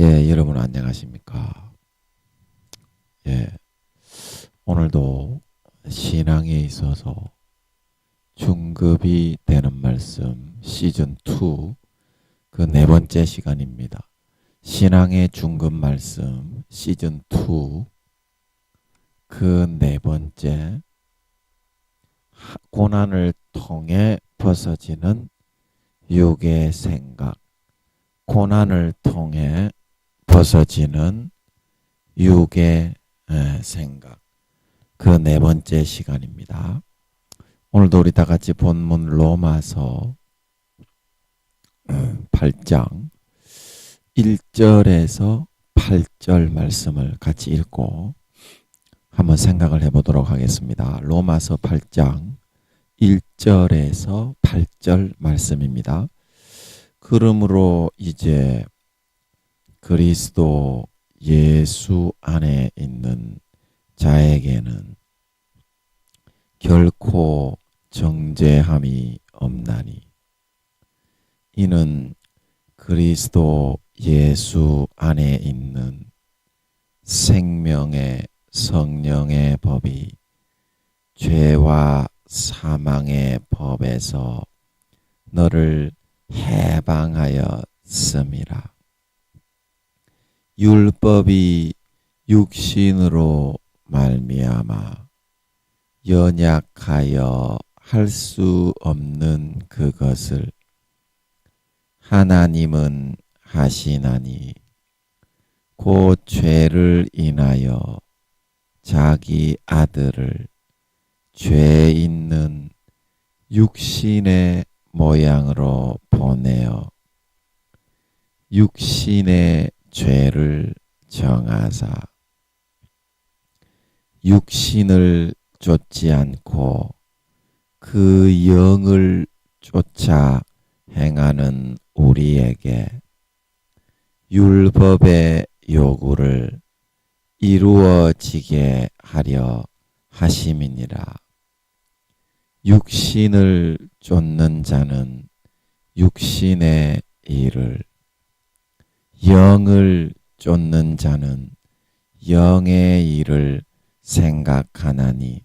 여러분 안녕하십니까? 예, 오늘도 신앙에 있어서 중급이 되는 말씀 시즌2 그 네 번째 시간입니다. 신앙의 중급 말씀 시즌2 그 네 번째 고난을 통해 벗어지는 육의 생각, 고난을 통해 벗어지는 육의 생각 그 네 번째 시간입니다. 오늘도 우리 다 같이 본문 로마서 8장 1절에서 8절 말씀을 같이 읽고 한번 생각을 해보도록 하겠습니다. 로마서 8장 1절에서 8절 말씀입니다. 그러므로 이제 그리스도 예수 안에 있는 자에게는 결코 정죄함이 없나니 이는 그리스도 예수 안에 있는 생명의 성령의 법이 죄와 사망의 법에서 너를 해방하였음이라. 율법이 육신으로 말미암아 연약하여 할 수 없는 그것을 하나님은 하시나니 곧 죄를 인하여 자기 아들을 죄 있는 육신의 모양으로 보내어 육신의 죄를 정하사 육신을 쫓지 않고 그 영을 쫓아 행하는 우리에게 율법의 요구를 이루어지게 하려 하심이니라. 육신을 쫓는 자는 육신의 일을, 영을 쫓는 자는 영의 일을 생각하나니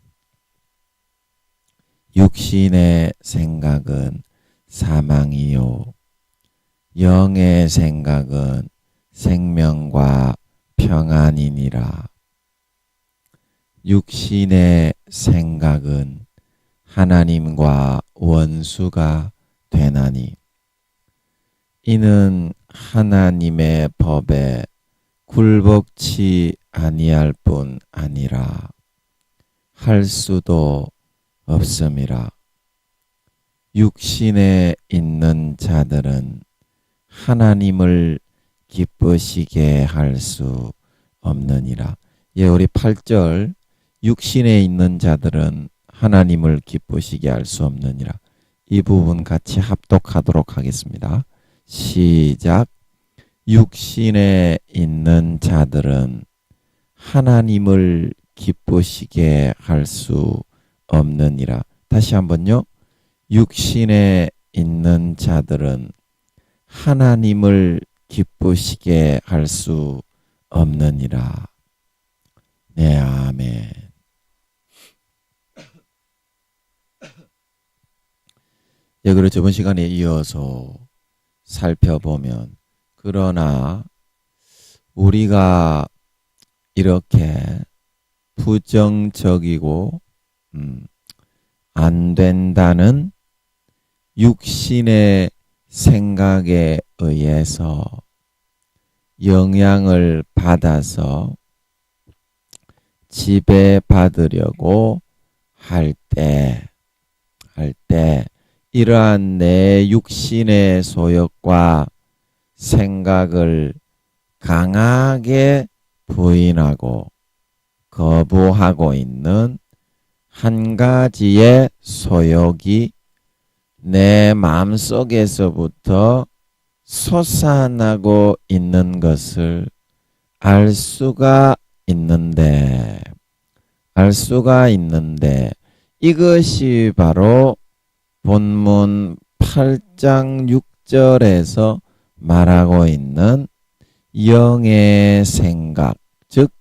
육신의 생각은 사망이요 영의 생각은 생명과 평안이니라. 육신의 생각은 하나님과 원수가 되나니 이는 하나님의 법에 굴복치 아니할 뿐 아니라 할 수도 없음이라. 육신에 있는 자들은 하나님을 기쁘시게 할 수 없느니라. 우리 8절 육신에 있는 자들은 하나님을 기쁘시게 할 수 없느니라. 이 부분 같이 합독하도록 하겠습니다. 시작. 육신에 있는 자들은 하나님을 기쁘시게 할 수 없느니라. 다시 한번요. 육신에 있는 자들은 하나님을 기쁘시게 할 수 없느니라. 네, 아멘. 그리고 저번 시간에 이어서 살펴보면 그러나 우리가 이렇게 부정적이고 안 된다는 육신의 생각에 의해서 영향을 받아서 지배받으려고 할 때 이러한 내 육신의 소욕과 생각을 강하게 부인하고 거부하고 있는 한 가지의 소욕이 내 마음속에서부터 솟아나고 있는 것을 알 수가 있는데 이것이 바로 본문 8장 6절에서 말하고 있는 영의 생각, 즉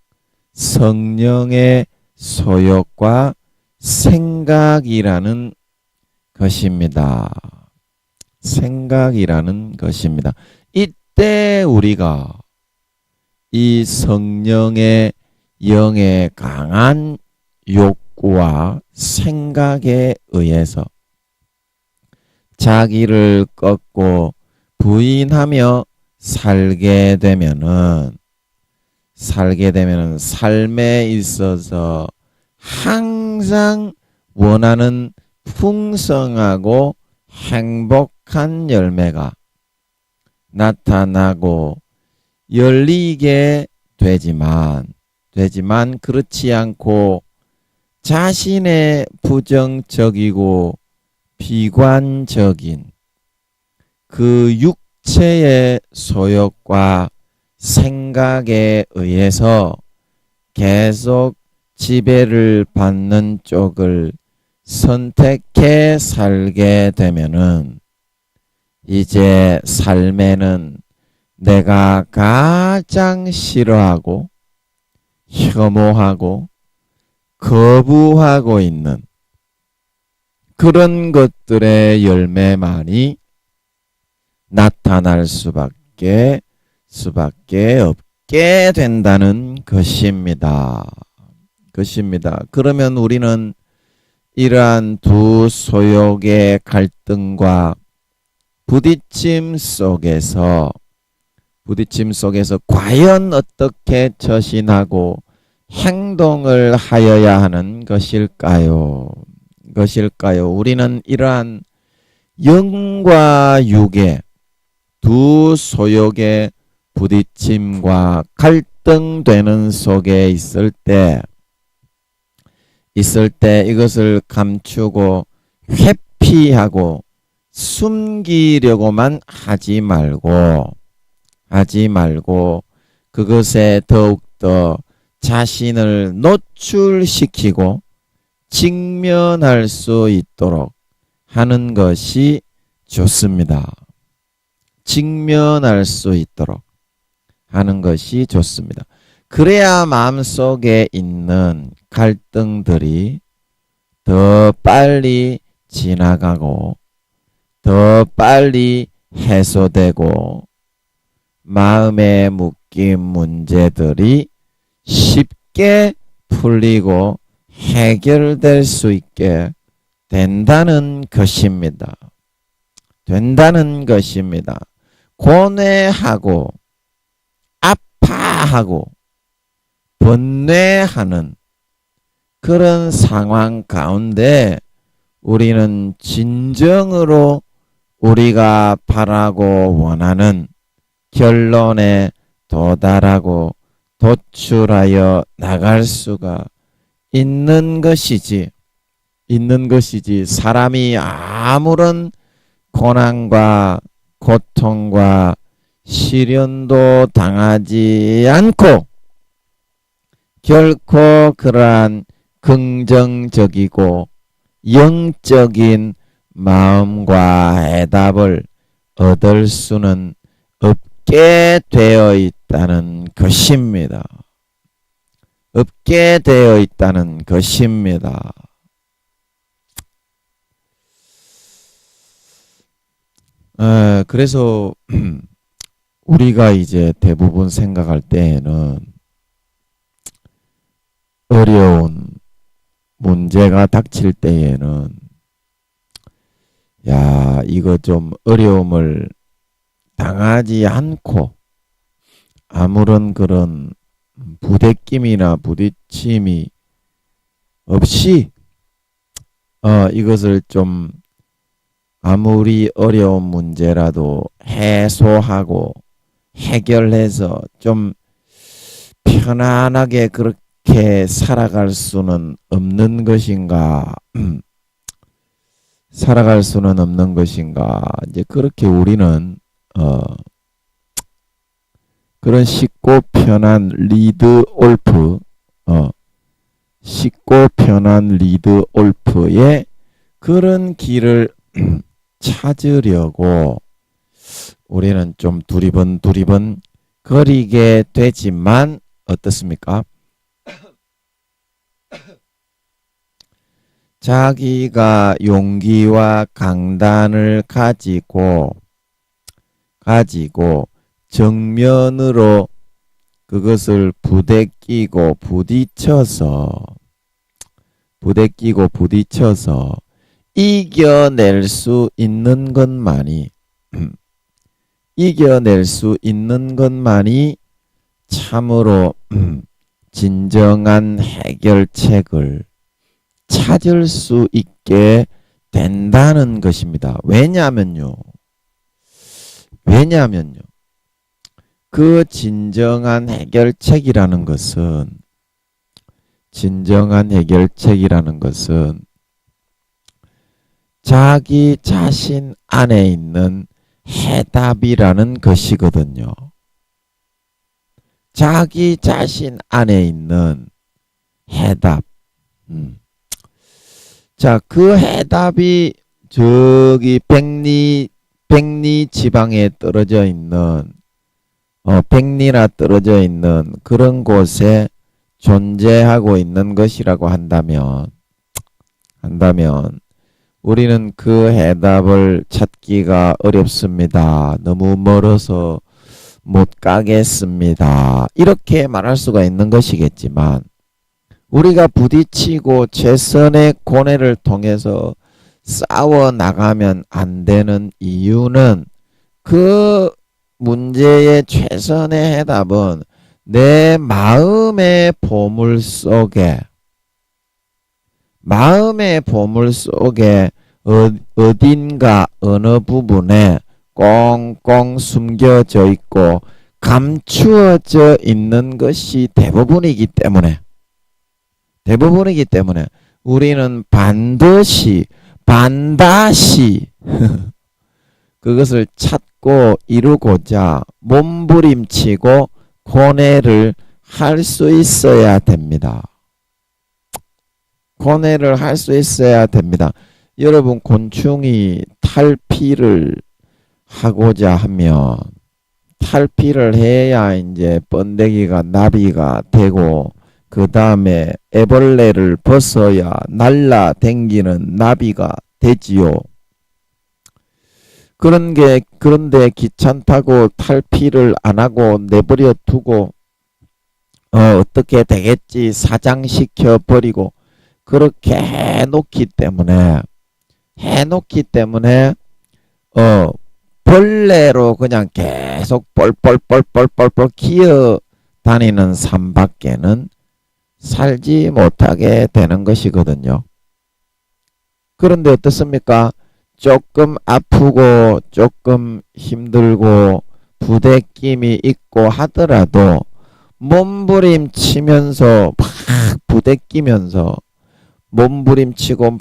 성령의 소욕과 생각이라는 것입니다. 생각이라는 것입니다. 이때 우리가 이 성령의 영의 강한 욕구와 생각에 의해서 자기를 꺾고 부인하며 살게 되면은 삶에 있어서 항상 원하는 풍성하고 행복한 열매가 나타나고 열리게 되지만 그렇지 않고 자신의 부정적이고 비관적인 그 육체의 소욕과 생각에 의해서 계속 지배를 받는 쪽을 선택해 살게 되면은 이제 삶에는 내가 가장 싫어하고 혐오하고 거부하고 있는 그런 것들의 열매만이 나타날 수밖에 없게 된다는 것입니다. 그러면 우리는 이러한 두 소욕의 갈등과 부딪힘 속에서 과연 어떻게 처신하고 행동을 하여야 하는 것일까요? 우리는 이러한 영과 육의 두 소욕의 부딪힘과 갈등되는 속에 있을 때 이것을 감추고 회피하고 숨기려고만 하지 말고 그것에 더욱더 자신을 노출시키고 직면할 수 있도록 하는 것이 좋습니다. 직면할 수 있도록 하는 것이 좋습니다. 그래야 마음속에 있는 갈등들이 더 빨리 지나가고 더 빨리 해소되고 마음에 묶인 문제들이 쉽게 풀리고 해결될 수 있게 된다는 것입니다. 고뇌하고 아파하고 번뇌하는 그런 상황 가운데 우리는 진정으로 우리가 바라고 원하는 결론에 도달하고 도출하여 나갈 수가 있는 것이지 사람이 아무런 고난과 고통과 시련도 당하지 않고 결코 그러한 긍정적이고 영적인 마음과 해답을 얻을 수는 없게 되어 있다는 것입니다. 그래서 우리가 이제 대부분 생각할 때에는 어려운 문제가 닥칠 때에는 이거 좀 어려움을 당하지 않고 아무런 그런 부대낌이나 부딪힘이 없이 이것을 좀 아무리 어려운 문제라도 해소하고 해결해서 좀 편안하게 그렇게 살아갈 수는 없는 것인가? 이제 그렇게 우리는 그런 쉽고 편한 리드 올프의 그런 길을 찾으려고 우리는 좀 두리번 거리게 되지만 어떻습니까? 자기가 용기와 강단을 가지고 정면으로 그것을 부대끼고 부딪혀서 이겨낼 수 있는 것만이 참으로 진정한 해결책을 찾을 수 있게 된다는 것입니다. 왜냐하면요. 그 진정한 해결책이라는 것은 자기 자신 안에 있는 해답이라는 것이거든요. 자기 자신 안에 있는 해답. 자, 그 해답이 저기 백리 지방에 떨어져 있는 백리나 떨어져 있는 그런 곳에 존재하고 있는 것이라고 한다면 우리는 그 해답을 찾기가 어렵습니다. 너무 멀어서 못 가겠습니다. 이렇게 말할 수가 있는 것이겠지만 우리가 부딪히고 최선의 고뇌를 통해서 싸워 나가면 안 되는 이유는 그 문제의 최선의 해답은 내 마음의 보물 속에 어딘가 어느 부분에 꽁꽁 숨겨져 있고 감추어져 있는 것이 대부분이기 때문에 우리는 반드시 그것을 찾고 이루고자 몸부림치고 고뇌를 할 수 있어야 됩니다. 여러분, 곤충이 탈피를 하고자 하면 탈피를 해야 이제 번데기가 나비가 되고 그 다음에 애벌레를 벗어야 날라댕기는 나비가 되지요. 그런데 귀찮다고 탈피를 안 하고 내버려 두고 어떻게 되겠지 사장시켜 버리고 그렇게 해놓기 때문에 벌레로 그냥 계속 뻘뻘 기어 다니는 삶밖에는 살지 못하게 되는 것이거든요. 그런데 어떻습니까? 조금 아프고 조금 힘들고 부대낌이 있고 하더라도 몸부림치면서 막 부대끼면서 몸부림치고 막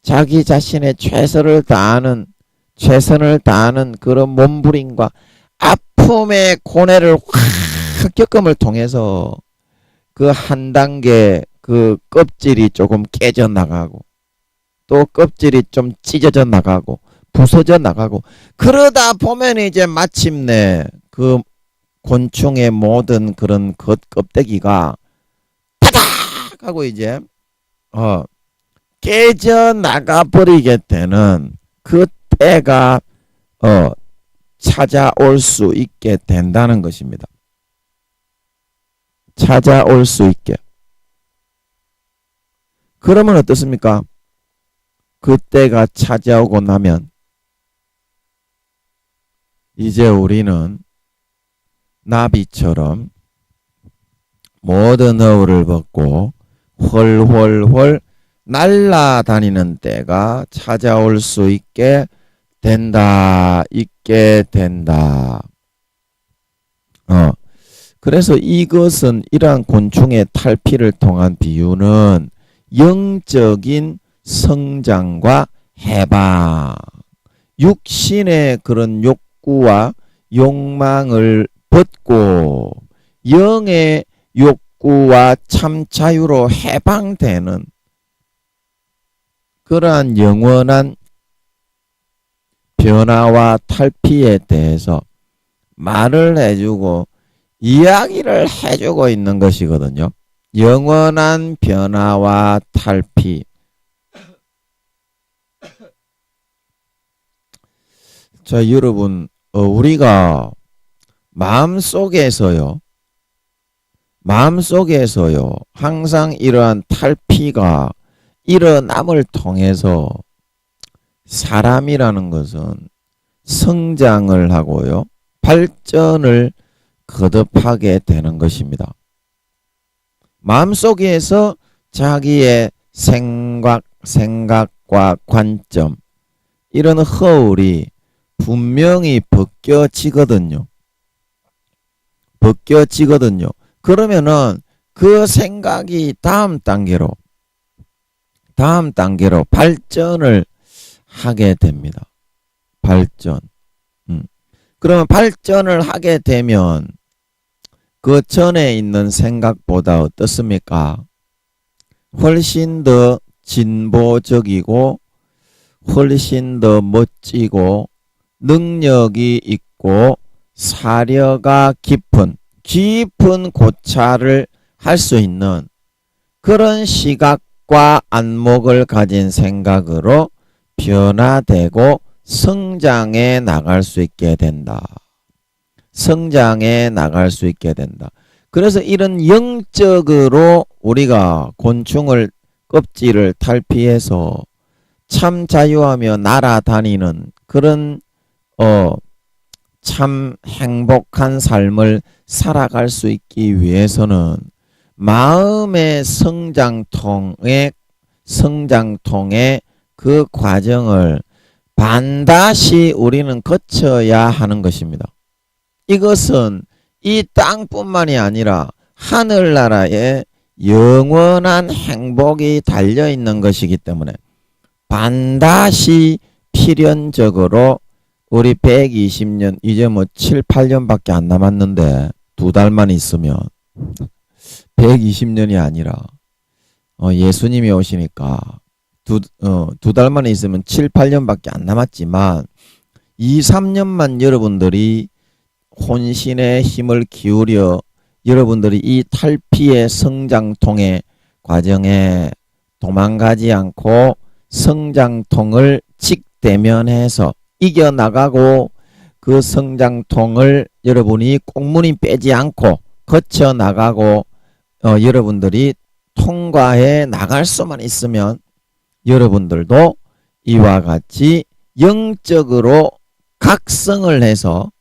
자기 자신의 최선을 다하는 그런 몸부림과 아픔의 고뇌를 확 겪음을 통해서 그 한 단계 그 껍질이 조금 깨져 나가고 또 껍질이 좀 찢어져 나가고 부서져 나가고 그러다 보면 이제 마침내 그 곤충의 모든 그런 껍데기가 타닥 하고 이제 깨져 나가 버리게 되는 그 때가 찾아올 수 있게 된다는 것입니다. 찾아올 수 있게. 그러면 어떻습니까? 그때가 찾아오고 나면 이제 우리는 나비처럼 모든 허울을 벗고 훨훨훨 날아다니는 때가 찾아올 수 있게 된다. 그래서 이것은 이러한 곤충의 탈피를 통한 비유는 영적인 성장과 해방, 육신의 그런 욕구와 욕망을 벗고 영의 욕구와 참 자유로 해방되는 그러한 영원한 변화와 탈피에 대해서 말을 해주고 이야기를 해주고 있는 것이거든요. 영원한 변화와 탈피. 자, 여러분, 우리가 마음속에서요, 항상 이러한 탈피가 일어남을 통해서 사람이라는 것은 성장을 하고요, 발전을 거듭하게 되는 것입니다. 마음속에서 자기의 생각과 관점, 이런 허울이 분명히 벗겨지거든요. 그러면은 그 생각이 다음 단계로 발전을 하게 됩니다. 발전. 그러면 발전을 하게 되면 그 전에 있는 생각보다 어떻습니까? 훨씬 더 진보적이고 훨씬 더 멋지고 능력이 있고 사려가 깊은 고찰을 할 수 있는 그런 시각과 안목을 가진 생각으로 변화되고 성장해 나갈 수 있게 된다. 그래서 이런 영적으로 우리가 곤충을 껍질을 탈피해서 참 자유하며 날아다니는 그런 참 행복한 삶을 살아갈 수 있기 위해서는 마음의 성장통의 그 과정을 반드시 우리는 거쳐야 하는 것입니다. 이것은 이 땅뿐만이 아니라 하늘나라에 영원한 행복이 달려있는 것이기 때문에 반드시 필연적으로 우리 120년, 이제 뭐 7, 8년밖에 안 남았는데 2달만 있으면 120년이 아니라 예수님이 오시니까 두 달만 있으면 7, 8년밖에 안 남았지만 2, 3년만 여러분들이 혼신의 힘을 기울여 여러분들이 이 탈피의 성장통의 과정에 도망가지 않고 성장통을 직대면해서 이겨나가고 그 성장통을 여러분이 꽁무니 빼지 않고 거쳐나가고 여러분들이 통과해 나갈 수만 있으면 여러분들도 이와 같이 영적으로 각성을 해서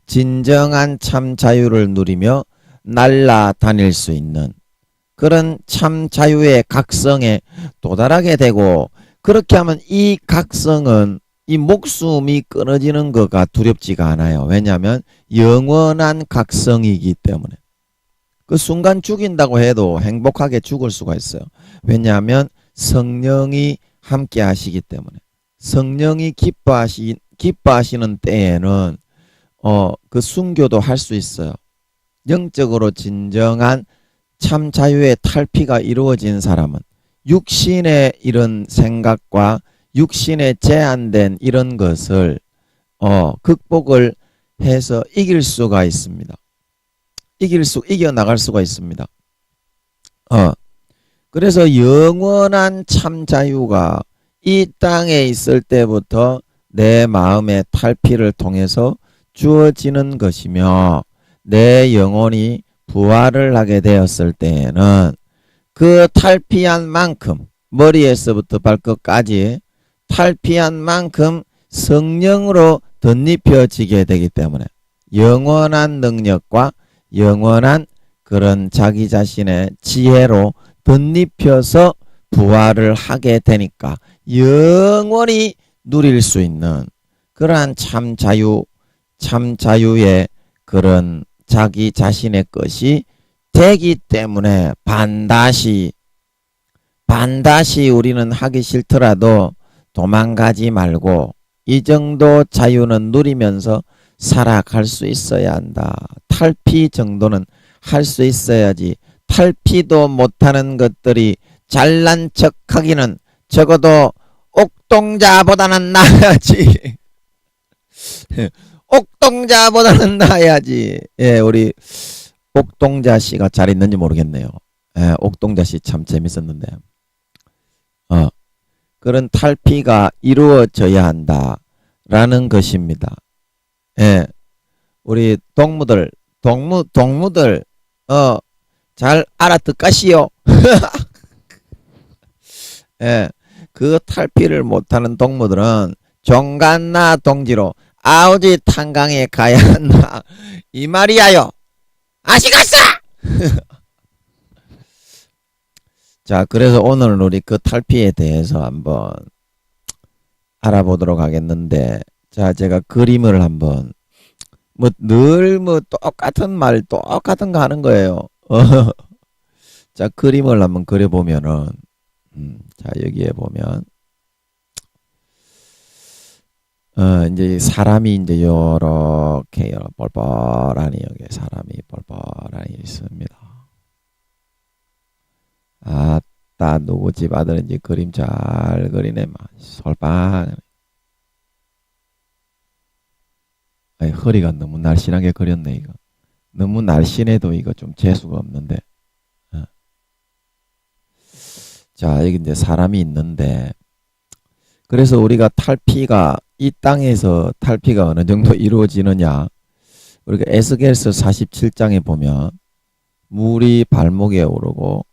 진정한 참 자유를 누리며 날아다닐 수 있는 그런 참 자유의 각성에 도달하게 되고, 그렇게 하면 이 각성은 이 목숨이 끊어지는 것가 두렵지가 않아요. 왜냐하면 영원한 각성이기 때문에. 그 순간 죽인다고 해도 행복하게 죽을 수가 있어요. 왜냐하면 성령이 함께 하시기 때문에. 성령이 기뻐하시는 때에는 그 순교도 할 수 있어요. 영적으로 진정한 참 자유의 탈피가 이루어진 사람은 육신의 이런 생각과 육신에 제한된 이런 것을 극복을 해서 이길 수가 있습니다. 이겨나갈 수가 있습니다. 그래서 영원한 참 자유가 이 땅에 있을 때부터 내 마음의 탈피를 통해서 주어지는 것이며, 내 영혼이 부활을 하게 되었을 때에는 그 탈피한 만큼, 머리에서부터 발끝까지 탈피한 만큼 성령으로 덧입혀지게 되기 때문에 영원한 능력과 영원한 그런 자기 자신의 지혜로 덧입혀서 부활을 하게 되니까 영원히 누릴 수 있는 그러한 참 자유의 그런 자기 자신의 것이 되기 때문에 반드시 우리는 하기 싫더라도 도망가지 말고 이 정도 자유는 누리면서 살아갈 수 있어야 한다. 탈피 정도는 할 수 있어야지. 탈피도 못하는 것들이 잘난 척하기는 적어도 옥동자보다는 나아야지. 옥동자보다는 나아야지. 예, 우리 옥동자 씨가 잘 있는지 모르겠네요. 예, 옥동자 씨 참 재밌었는데. 그런 탈피가 이루어져야 한다라는 것입니다. 예, 우리 동무들, 잘 알아듣가시오. 예, 그 탈피를 못하는 동무들은 종간나 동지로 아우지 탄강에 가야 한다. 이 말이야요. 아시겠어? 자, 그래서 오늘은 우리 그 탈피에 대해서 한번 알아보도록 하겠는데, 자, 제가 그림을 한번, 늘 똑같은 말, 똑같은 거 하는 거예요. 자, 그림을 한번 그려보면은, 자, 여기에 보면, 이제 사람이 이제 요렇게 뻘뻘하니 여기 사람이 뻘뻘하니 있습니다. 아따, 누구 집 아들인지 그림 잘 그리네. 솔빵. 아니, 허리가 너무 날씬하게 그렸네. 이거 너무 날씬해도 이거 좀 재수가 없는데. 자, 여기 이제 사람이 있는데, 그래서 우리가 탈피가 이 땅에서 탈피가 어느 정도 이루어지느냐, 우리가 에스겔서 47장에 보면 물이 발목에 오르고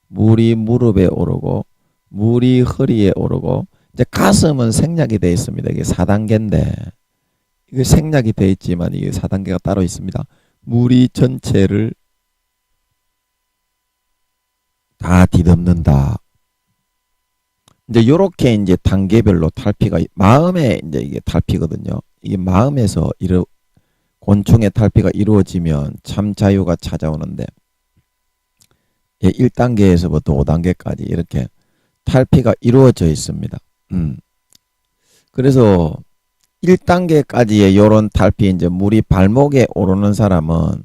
물이 무릎에 오르고 물이 허리에 오르고, 이제 가슴은 생략이 되어 있습니다. 이게 4단계인데 이게 생략이 되어 있지만 이게 4단계가 따로 있습니다. 물이 전체를 다 뒤덮는다. 이제 요렇게 이제 단계별로 탈피가, 마음에 이제 이게 탈피거든요. 이게 마음에서 곤충의 탈피가 이루어지면 참 자유가 찾아오는데, 1단계에서부터 5단계까지 이렇게 탈피가 이루어져 있습니다. 그래서 1단계까지의 요런 탈피, 이제 물이 발목에 오르는 사람은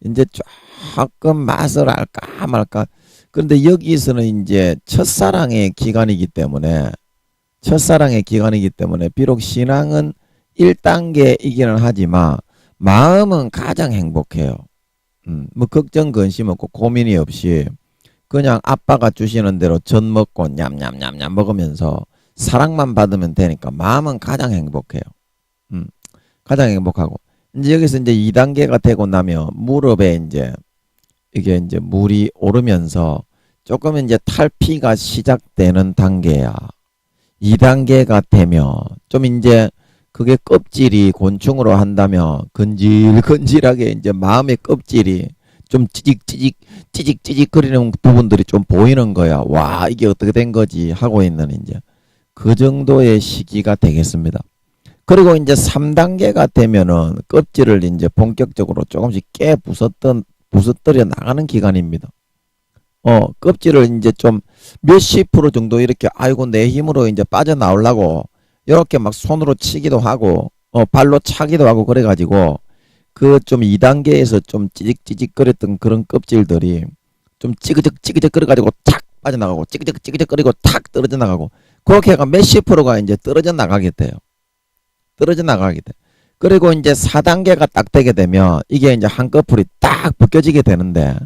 이제 조금 맛을 알까 말까. 그런데 여기서는 이제 첫사랑의 기간이기 때문에 비록 신앙은 1단계이기는 하지만 마음은 가장 행복해요. 걱정 근심 없고 고민이 없이 그냥 아빠가 주시는 대로 전 먹고 냠냠냠냠 먹으면서 사랑만 받으면 되니까 마음은 가장 행복해요. 가장 행복하고, 이제 여기서 이제 2단계가 되고 나면 무릎에 이게 이제 물이 오르면서 조금 이제 탈피가 시작되는 단계야. 2단계가 되면 좀 이제 그게 껍질이 곤충으로 한다면 건질건질하게 이제 마음의 껍질이 좀 찌직찌직 거리는 부분들이 좀 보이는 거야. 와, 이게 어떻게 된 거지 하고 있는 이제 그 정도의 시기가 되겠습니다. 그리고 이제 3단계가 되면은 껍질을 이제 본격적으로 조금씩 부서뜨려 나가는 기간입니다. 껍질을 이제 좀 몇십 프로 정도 이렇게, 아이고 내 힘으로 이제 빠져나오려고 이렇게 막 손으로 치기도 하고 발로 차기도 하고 그래가지고 그 좀 2단계에서 좀 찌직찌직거렸던 그런 껍질들이 좀 찌그적찌그적 거려가지고 탁 빠져나가고 찌그적찌그적거리고 탁 떨어져 나가고, 그렇게 해가 몇십 프로가 이제 떨어져 나가게 돼요. 그리고 이제 4단계가 딱 되게 되면 이게 이제 한꺼풀이 딱 벗겨지게 되는데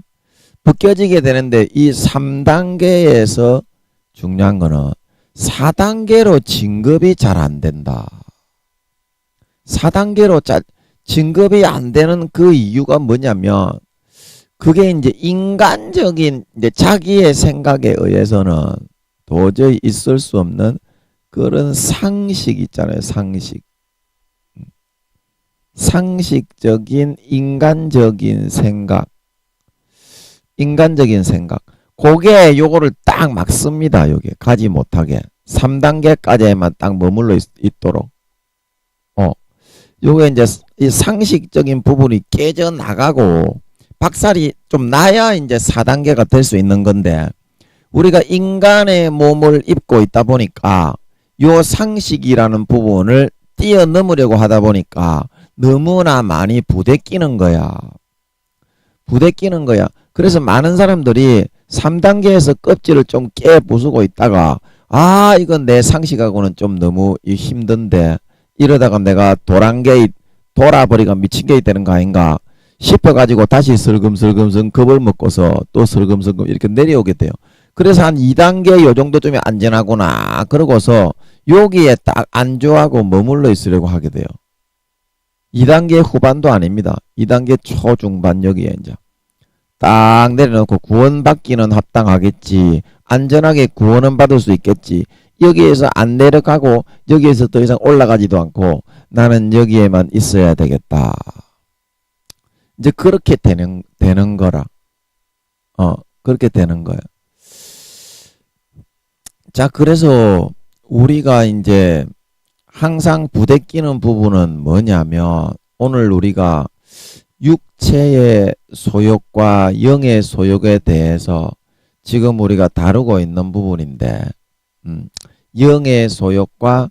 이 3단계에서 중요한 거는 4단계로 진급이 잘 안 된다. 4단계로 진급이 안 되는 그 이유가 뭐냐면, 그게 이제 인간적인 이제 자기의 생각에 의해서는 도저히 있을 수 없는 그런 상식 있잖아요. 상식적인 인간적인 생각. 그게 요거를 딱 막습니다. 요게 가지 못하게 3단계까지만 딱 머물러 있도록. 요게 이제 이 상식적인 부분이 깨져 나가고 박살이 좀 나야 이제 4단계가 될 수 있는 건데, 우리가 인간의 몸을 입고 있다 보니까 요 상식이라는 부분을 뛰어넘으려고 하다 보니까 너무나 많이 부대끼는 거야. 그래서 많은 사람들이 3단계에서 껍질을 좀 깨부수고 있다가, 이건 내 상식하고는 좀 너무 힘든데, 이러다가 내가 도란계의 돌아버리가 미친 게 되는 거 아닌가 싶어가지고 다시 슬금슬금 겁을 먹고서 또 슬금슬금 이렇게 내려오게 돼요. 그래서 한 2단계 요 정도쯤이 안전하구나 그러고서 여기에 딱 안주하고 머물러 있으려고 하게 돼요. 2단계 후반도 아닙니다. 2단계 초중반 여기에 이제 딱 내려놓고 구원받기는 합당하겠지. 안전하게 구원은 받을 수 있겠지. 여기에서 안 내려가고 여기에서 더 이상 올라가지도 않고 나는 여기에만 있어야 되겠다. 이제 그렇게 되는 거라. 그렇게 되는 거야. 자, 그래서 우리가 이제 항상 부대끼는 부분은 뭐냐면 오늘 우리가 육체의 소욕과 영의 소욕에 대해서 지금 우리가 다루고 있는 부분인데 영의 소욕과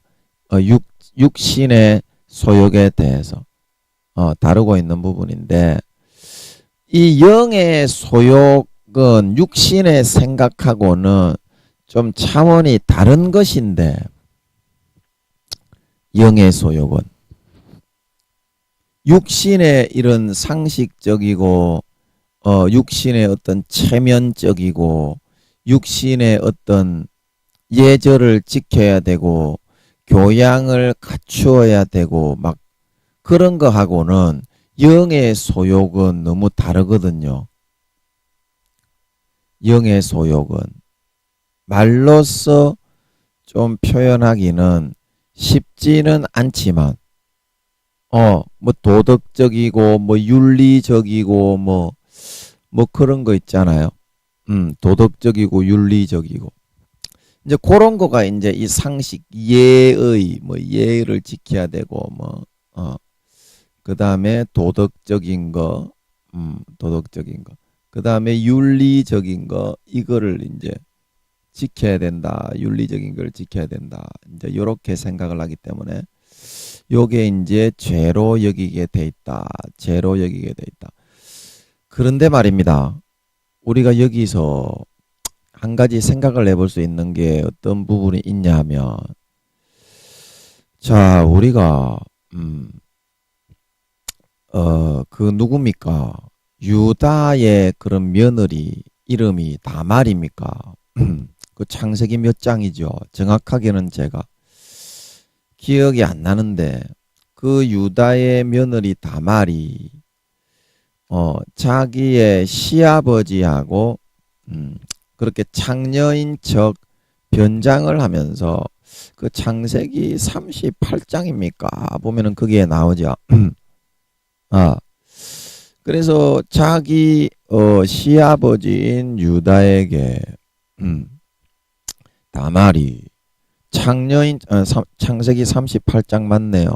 육신의 소욕에 대해서 다루고 있는 부분인데 이 영의 소욕은 육신의 생각하고는 좀 차원이 다른 것인데 영의 소욕은 육신의 이런 상식적이고 육신의 어떤 체면적이고 육신의 어떤 예절을 지켜야 되고 교양을 갖추어야 되고 막 그런 거하고는 영의 소욕은 너무 다르거든요. 영의 소욕은 말로써 좀 표현하기는 쉽지는 않지만 뭐 도덕적이고 뭐 윤리적이고 뭐 그런 거 있잖아요. 도덕적이고 윤리적이고 이제 그런 거가 이제 이 상식 예의 뭐 예의를 지켜야 되고 뭐 그다음에 도덕적인 거 도덕적인 거 그다음에 윤리적인 거 이거를 이제 지켜야 된다. 윤리적인 걸 지켜야 된다. 이제 이렇게 생각을 하기 때문에 요게 이제 죄로 여기게 돼 있다. 죄로 여기게 돼 있다. 그런데 말입니다. 우리가 여기서 한 가지 생각을 해볼 수 있는 게 어떤 부분이 있냐면 자, 우리가 그 누굽니까? 유다의 그런 며느리 이름이 다말입니까? 그 창세기 몇 장이죠? 정확하게는 제가 기억이 안 나는데 그 유다의 며느리 다말이 자기의 시아버지하고 그렇게 창녀인 척 변장을 하면서 그 창세기 38장입니까? 보면은 거기에 나오죠. 그래서 자기 시아버지인 유다에게 다말이 창녀인 창세기 38장 맞네요.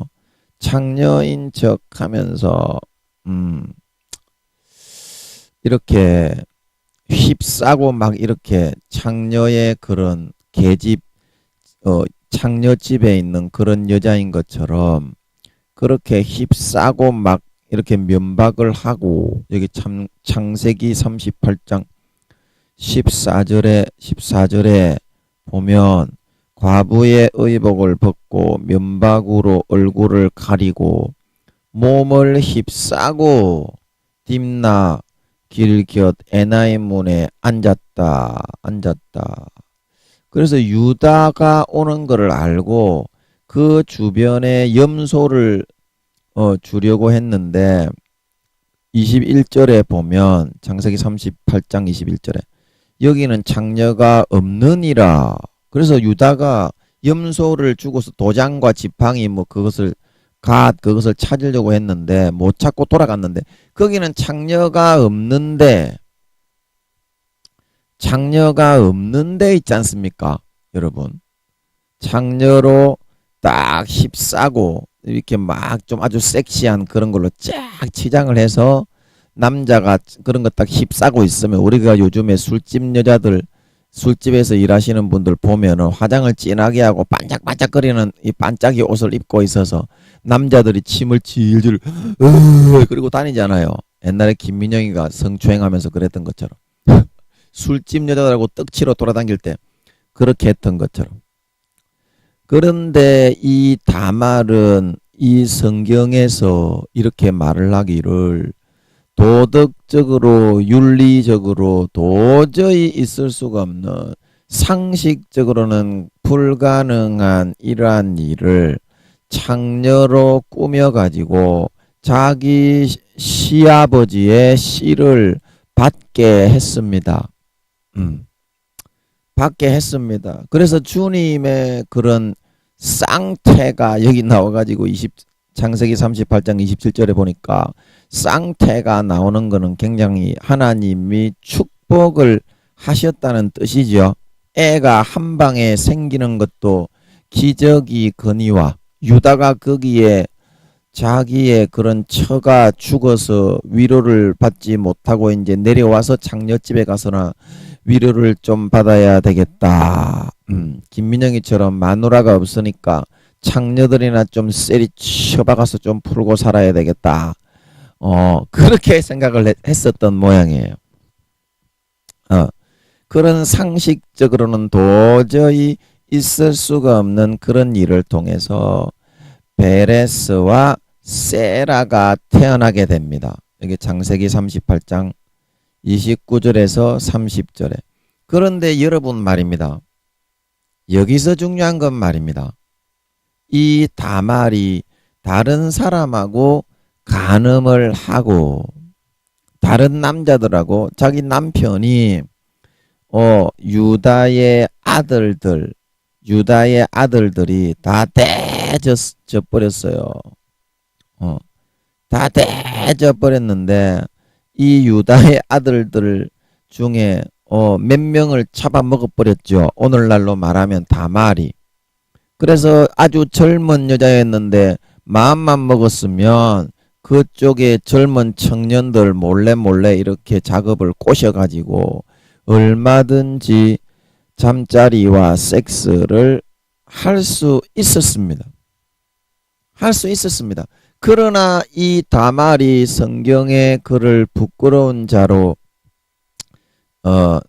창녀인 척 하면서 이렇게 휩싸고 막 이렇게 창녀의 그런 계집 창녀집에 있는 그런 여자인 것처럼 그렇게 휩싸고 막 이렇게 면박을 하고 여기 창세기 38장 14절에 보면 과부의 의복을 벗고 면박으로 얼굴을 가리고 몸을 휩싸고 딥나 길곁 에나임 문에 앉았다. 그래서 유다가 오는 것을 알고 그 주변에 염소를 주려고 했는데 21절에 보면 창세기 38장 21절에 여기는 창녀가 없느니라. 그래서 유다가 염소를 주고서 도장과 지팡이 뭐 그것을 찾으려고 했는데 못 찾고 돌아갔는데 거기는 창녀가 없는데 있지 않습니까? 여러분. 창녀로 딱 휩싸고 이렇게 막 좀 아주 섹시한 그런 걸로 쫙 치장을 해서 남자가 그런 거 딱 휩싸고 있으면 우리가 요즘에 술집에서 일하시는 분들 보면은 화장을 진하게 하고 반짝반짝거리는 이 반짝이 옷을 입고 있어서 남자들이 침을 질질 그리고 다니잖아요. 옛날에 김민영이가 성추행하면서 그랬던 것처럼 술집 여자들하고 떡치러 돌아다닐 때 그렇게 했던 것처럼. 그런데 이 다말은 이 성경에서 이렇게 말을 하기를 도덕적으로 윤리적으로 도저히 있을 수가 없는 상식적으로는 불가능한 이러한 일을 창녀로 꾸며가지고 자기 시아버지의 씨를 받게 했습니다. 받게 했습니다. 그래서 주님의 그런 쌍태가 여기 나와가지고 창세기 38장 27절에 보니까 쌍태가 나오는 것은 굉장히 하나님이 축복을 하셨다는 뜻이죠. 애가 한 방에 생기는 것도 기적이거니와 유다가 거기에 자기의 그런 처가 죽어서 위로를 받지 못하고 이제 내려와서 장녀집에 가서나 위로를 좀 받아야 되겠다. 김민영이처럼 마누라가 없으니까 창녀들이나 좀 세리 쳐박아서 좀 풀고 살아야 되겠다. 그렇게 생각을 했었던 모양이에요. 그런 상식적으로는 도저히 있을 수가 없는 그런 일을 통해서 베레스와 세라가 태어나게 됩니다. 이게 창세기 38장 29절에서 30절에. 그런데 여러분 말입니다. 여기서 중요한 건 말입니다. 이 다말이 다른 사람하고 간음을 하고 다른 남자들하고 자기 남편이 유다의 아들들이 다 대져 버렸어요. 다 대져 버렸는데 이 유다의 아들들 중에 몇 명을 잡아먹어 버렸죠. 오늘날로 말하면 다말이. 그래서 아주 젊은 여자였는데 마음만 먹었으면 그쪽에 젊은 청년들 몰래 이렇게 작업을 꼬셔가지고 얼마든지 잠자리와 섹스를 할 수 있었습니다. 할 수 있었습니다. 그러나 이 다말이 성경에 그를 부끄러운 자로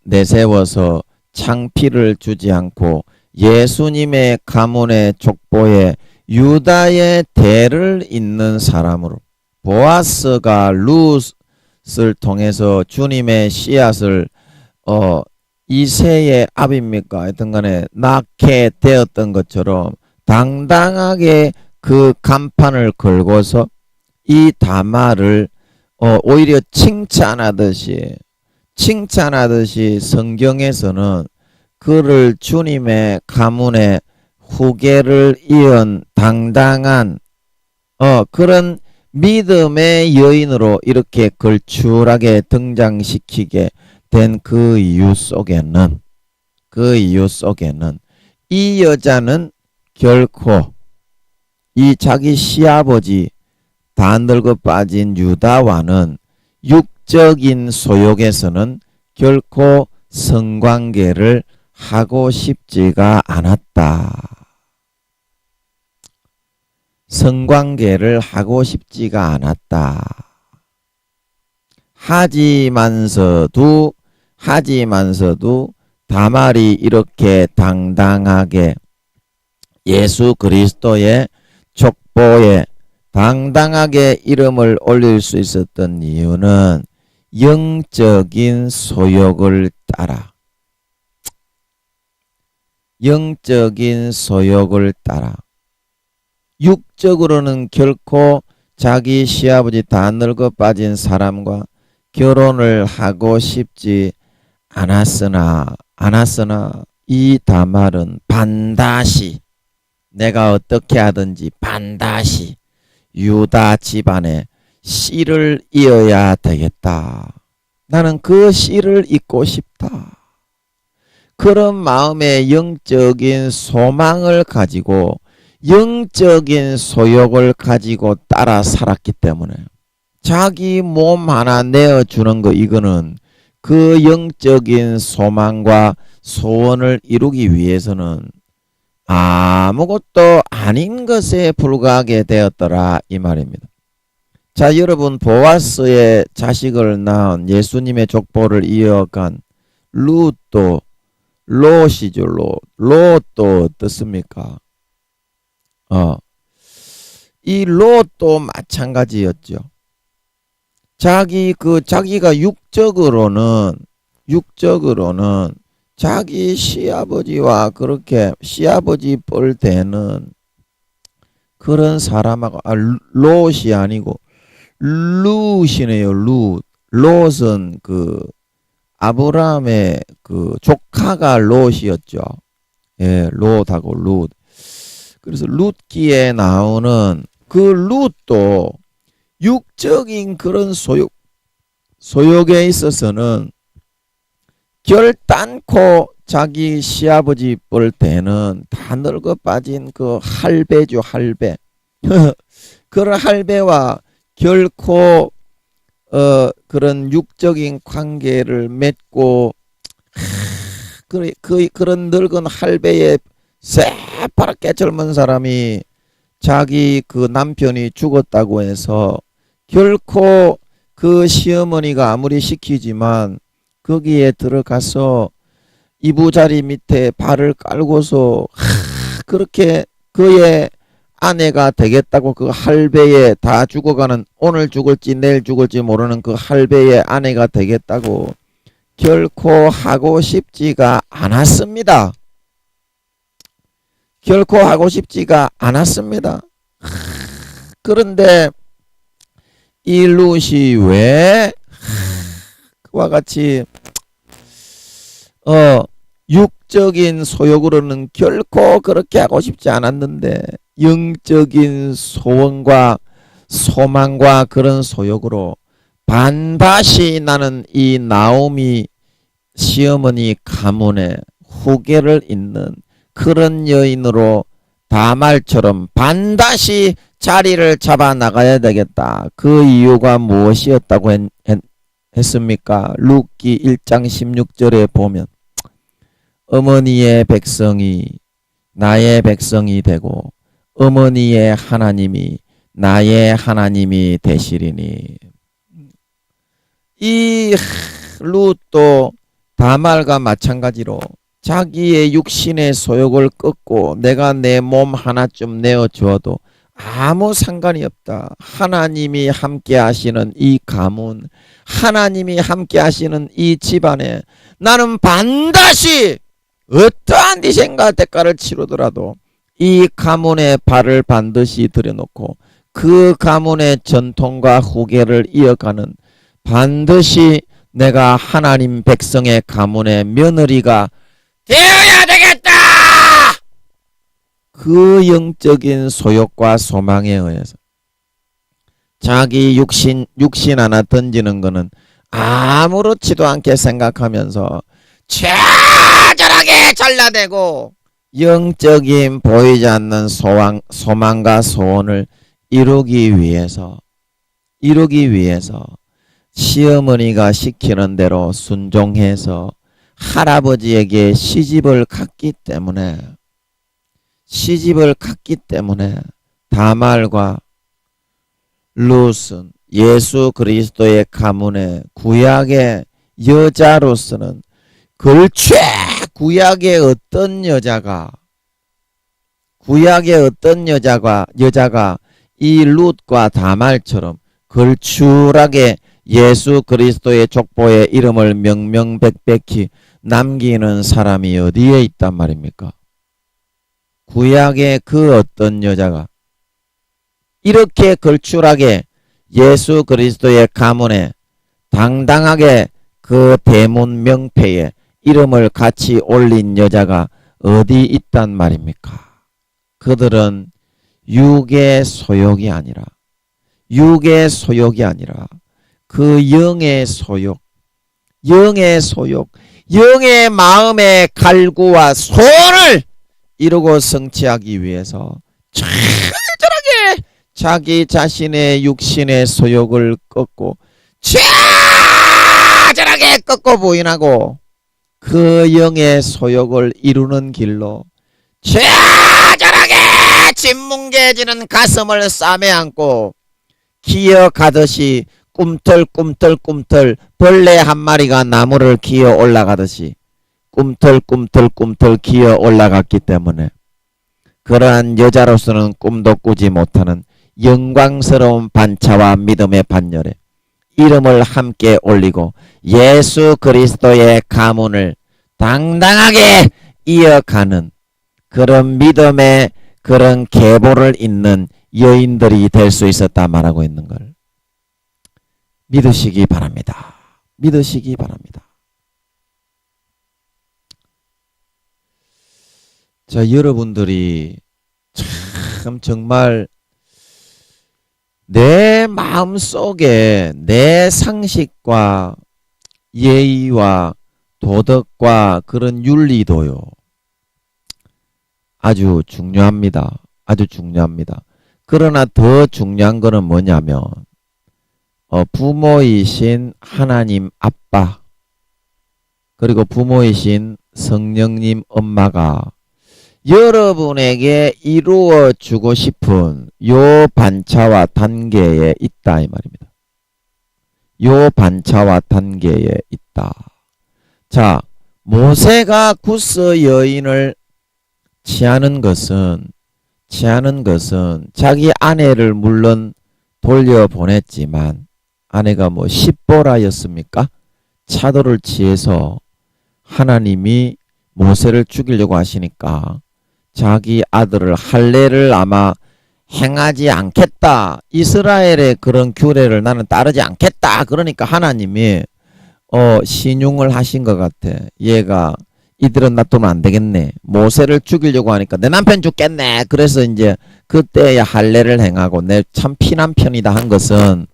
내세워서 창피를 주지 않고 예수님의 가문의 족보에 유다의 대를 잇는 사람으로 보아스가 룻을 통해서 주님의 씨앗을 이세의 아비입니까? 하여튼 간에 낳게 되었던 것처럼 당당하게 그 간판을 걸고서 이 다말을 오히려 칭찬하듯이 성경에서는 그를 주님의 가문의 후계를 이은 당당한 그런 믿음의 여인으로 이렇게 걸출하게 등장시키게 된 그 이유 속에는 이 여자는 결코 이 자기 시아버지 다 늙어 빠진 유다와는 육적인 소욕에서는 결코 성관계를 하고 싶지가 않았다. 성관계를 하고 싶지가 않았다. 하지만서도 다말이 이렇게 당당하게 예수 그리스도의 족보에 당당하게 이름을 올릴 수 있었던 이유는 영적인 소욕을 따라 육적으로는 결코 자기 시아버지 다 늙어 빠진 사람과 결혼을 하고 싶지 않았으나 이 다말은 반드시 내가 어떻게 하든지 반드시 유다 집안에 씨를 이어야 되겠다. 나는 그 씨를 잇고 싶다. 그런 마음의 영적인 소망을 가지고 영적인 소욕을 가지고 따라 살았기 때문에 자기 몸 하나 내어주는 거 이거는 그 영적인 소망과 소원을 이루기 위해서는 아무것도 아닌 것에 불과하게 되었더라 이 말입니다. 자, 여러분 보아스의 자식을 낳은 예수님의 족보를 이어간 룻도 롯도 어떻습니까? 이 롯도 마찬가지였죠. 자기가 육적으로는 자기 시아버지와 그렇게 시아버지 뻘 되는 그런 사람하고, 롯이 아니고 룻이네요. 롯은 아브라함의 조카가 롯이었죠. 예, 롯하고 룻. 그래서 룻기에 나오는 그 룻도 육적인 그런 소욕에 있어서는 결단코 자기 시아버지 뻘 때는 다 늙어 빠진 그 할배죠, 할배. 그런 할배와 결코 그런 육적인 관계를 맺고 그런 늙은 할배의 새파랗게 젊은 사람이 자기 남편이 죽었다고 해서 결코 그 시어머니가 아무리 시키지만 거기에 들어가서 이부자리 밑에 발을 깔고서 그렇게 그의 아내가 되겠다고 그 할배의 다 죽어가는 오늘 죽을지 내일 죽을지 모르는 그 할배의 아내가 되겠다고 결코 하고 싶지가 않았습니다. 결코 하고 싶지가 않았습니다. 그런데 이 룻이 왜 그와 같이 육적인 소욕으로는 결코 그렇게 하고 싶지 않았는데 영적인 소원과 소망과 그런 소욕으로 반드시 나는 이 나오미 시어머니 가문의 후계를 잇는 그런 여인으로 다말처럼 반드시 자리를 잡아 나가야 되겠다. 그 이유가 무엇이었다고 했습니까? 룻기 1장 16절에 보면 어머니의 백성이 나의 백성이 되고 어머니의 하나님이 나의 하나님이 되시리니. 이 룻도 다말과 마찬가지로 자기의 육신의 소욕을 끊고 내가 내 몸 하나쯤 내어주어도 아무 상관이 없다. 하나님이 함께 하시는 이 가문, 하나님이 함께 하시는 이 집안에 나는 반드시 어떠한 희생과 대가를 치르더라도 이 가문의 발을 반드시 들여놓고 그 가문의 전통과 후계를 이어가는 반드시 내가 하나님 백성의 가문의 며느리가 되어야 되겠다! 그 영적인 소욕과 소망에 의해서 자기 육신 하나 던지는 거는 아무렇지도 않게 생각하면서 처절하게 잘라대고 영적인 보이지 않는 소망과 소원을 이루기 위해서 시어머니가 시키는 대로 순종해서 할아버지에게 시집을 갔기 때문에 다말과 룻은 예수 그리스도의 가문의 구약의 여자로서는 구약의 어떤 여자가 이 룻과 다말처럼 걸출하게 예수 그리스도의 족보의 이름을 명명백백히 남기는 사람이 어디에 있단 말입니까? 구약의 그 어떤 여자가 이렇게 걸출하게 예수 그리스도의 가문에 당당하게 그 대문 명패에 이름을 같이 올린 여자가 어디 있단 말입니까? 그들은 육의 소욕이 아니라 그 영의 마음의 갈구와 소원을 이루고 성취하기 위해서 철저하게 자기 자신의 육신의 소욕을 꺾고 철저하게 꺾고 부인하고 그 영의 소욕을 이루는 길로 철저하게 짓뭉개지는 가슴을 싸매 안고 기어가듯이 꿈틀꿈틀 벌레 한 마리가 나무를 기어 올라가듯이 꿈틀 기어 올라갔기 때문에 그러한 여자로서는 꿈도 꾸지 못하는 영광스러운 반차와 믿음의 반열에 이름을 함께 올리고 예수 그리스도의 가문을 당당하게 이어가는 그런 믿음의 그런 계보를 잇는 여인들이 될 수 있었다 말하고 있는 걸 믿으시기 바랍니다. 믿으시기 바랍니다. 자, 여러분들이 참 정말 내 마음속에 내 상식과 예의와 도덕과 그런 윤리도요. 아주 중요합니다. 아주 중요합니다. 그러나 더 중요한 거는 뭐냐면 부모이신 하나님 아빠 그리고 부모이신 성령님 엄마가 여러분에게 이루어 주고 싶은 요 반차와 단계에 있다 이 말입니다. 요 반차와 단계에 있다. 자, 모세가 구스 여인을 취하는 것은 자기 아내를 물론 돌려보냈지만 아내가 뭐 십보라였습니까? 차도를 취해서 하나님이 모세를 죽이려고 하시니까 자기 아들을 할례를 아마 행하지 않겠다. 이스라엘의 그런 규례를 나는 따르지 않겠다. 그러니까 하나님이 신용을 하신 것 같아. 얘가 이들은 놔두면 안 되겠네. 모세를 죽이려고 하니까 내 남편 죽겠네. 그래서 이제 그때야 할례를 행하고 내 참 피남편이다 한 것은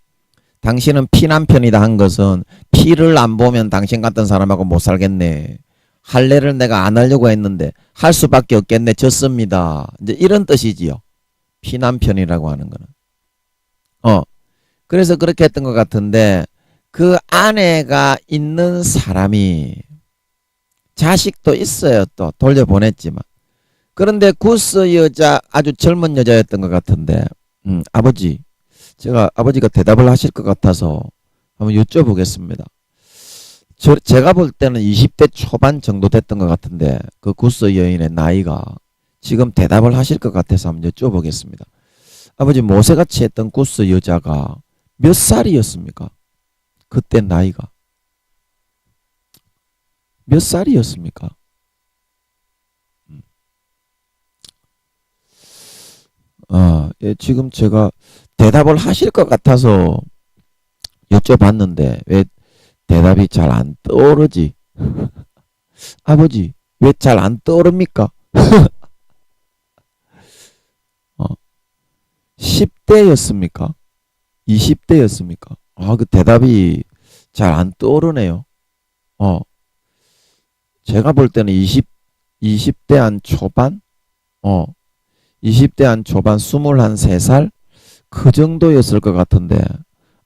당신은 피남편이다 한 것은 피를 안 보면 당신 같은 사람하고 못 살겠네. 할례를 내가 안 하려고 했는데 할 수밖에 없겠네. 졌습니다. 이제 이런 뜻이지요. 피남편이라고 하는 거는. 그래서 그렇게 했던 것 같은데 그 아내가 있는 사람이 자식도 있어요. 또 돌려보냈지만. 그런데 구스 여자 아주 젊은 여자였던 것 같은데 아버지 제가 아버지가 대답을 하실 것 같아서 한번 여쭤보겠습니다. 제가 볼 때는 20대 초반 정도 됐던 것 같은데 그 구스 여인의 나이가 지금 대답을 하실 것 같아서 한번 여쭤보겠습니다. 아버지 모세가 취했던 구스 여자가 몇 살이었습니까? 그때 나이가 몇 살이었습니까? 지금 제가 대답을 하실 것 같아서 여쭤봤는데 왜 대답이 잘 안 떠오르지? 아버지 왜 잘 안 떠오릅니까? 10대였습니까? 20대였습니까? 그 대답이 잘 안 떠오르네요. 제가 볼 때는 20대 한 초반? 20대 한 초반 21~3살? 그 정도였을 것 같은데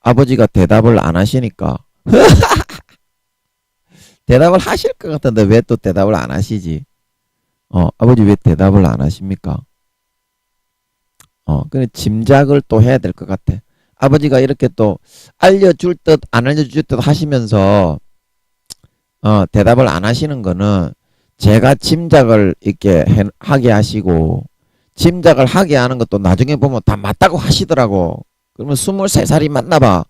아버지가 대답을 안 하시니까 대답을 하실 것 같은데 왜 또 대답을 안 하시지? 아버지 왜 대답을 안 하십니까? 그래 짐작을 또 해야 될 것 같아. 아버지가 이렇게 또 알려줄 듯 안 알려줄 듯 하시면서 대답을 안 하시는 거는 제가 짐작을 이렇게 하게 하시고 짐작을 하게 하는 것도 나중에 보면 다 맞다고 하시더라고. 그러면 23살이 맞나 봐.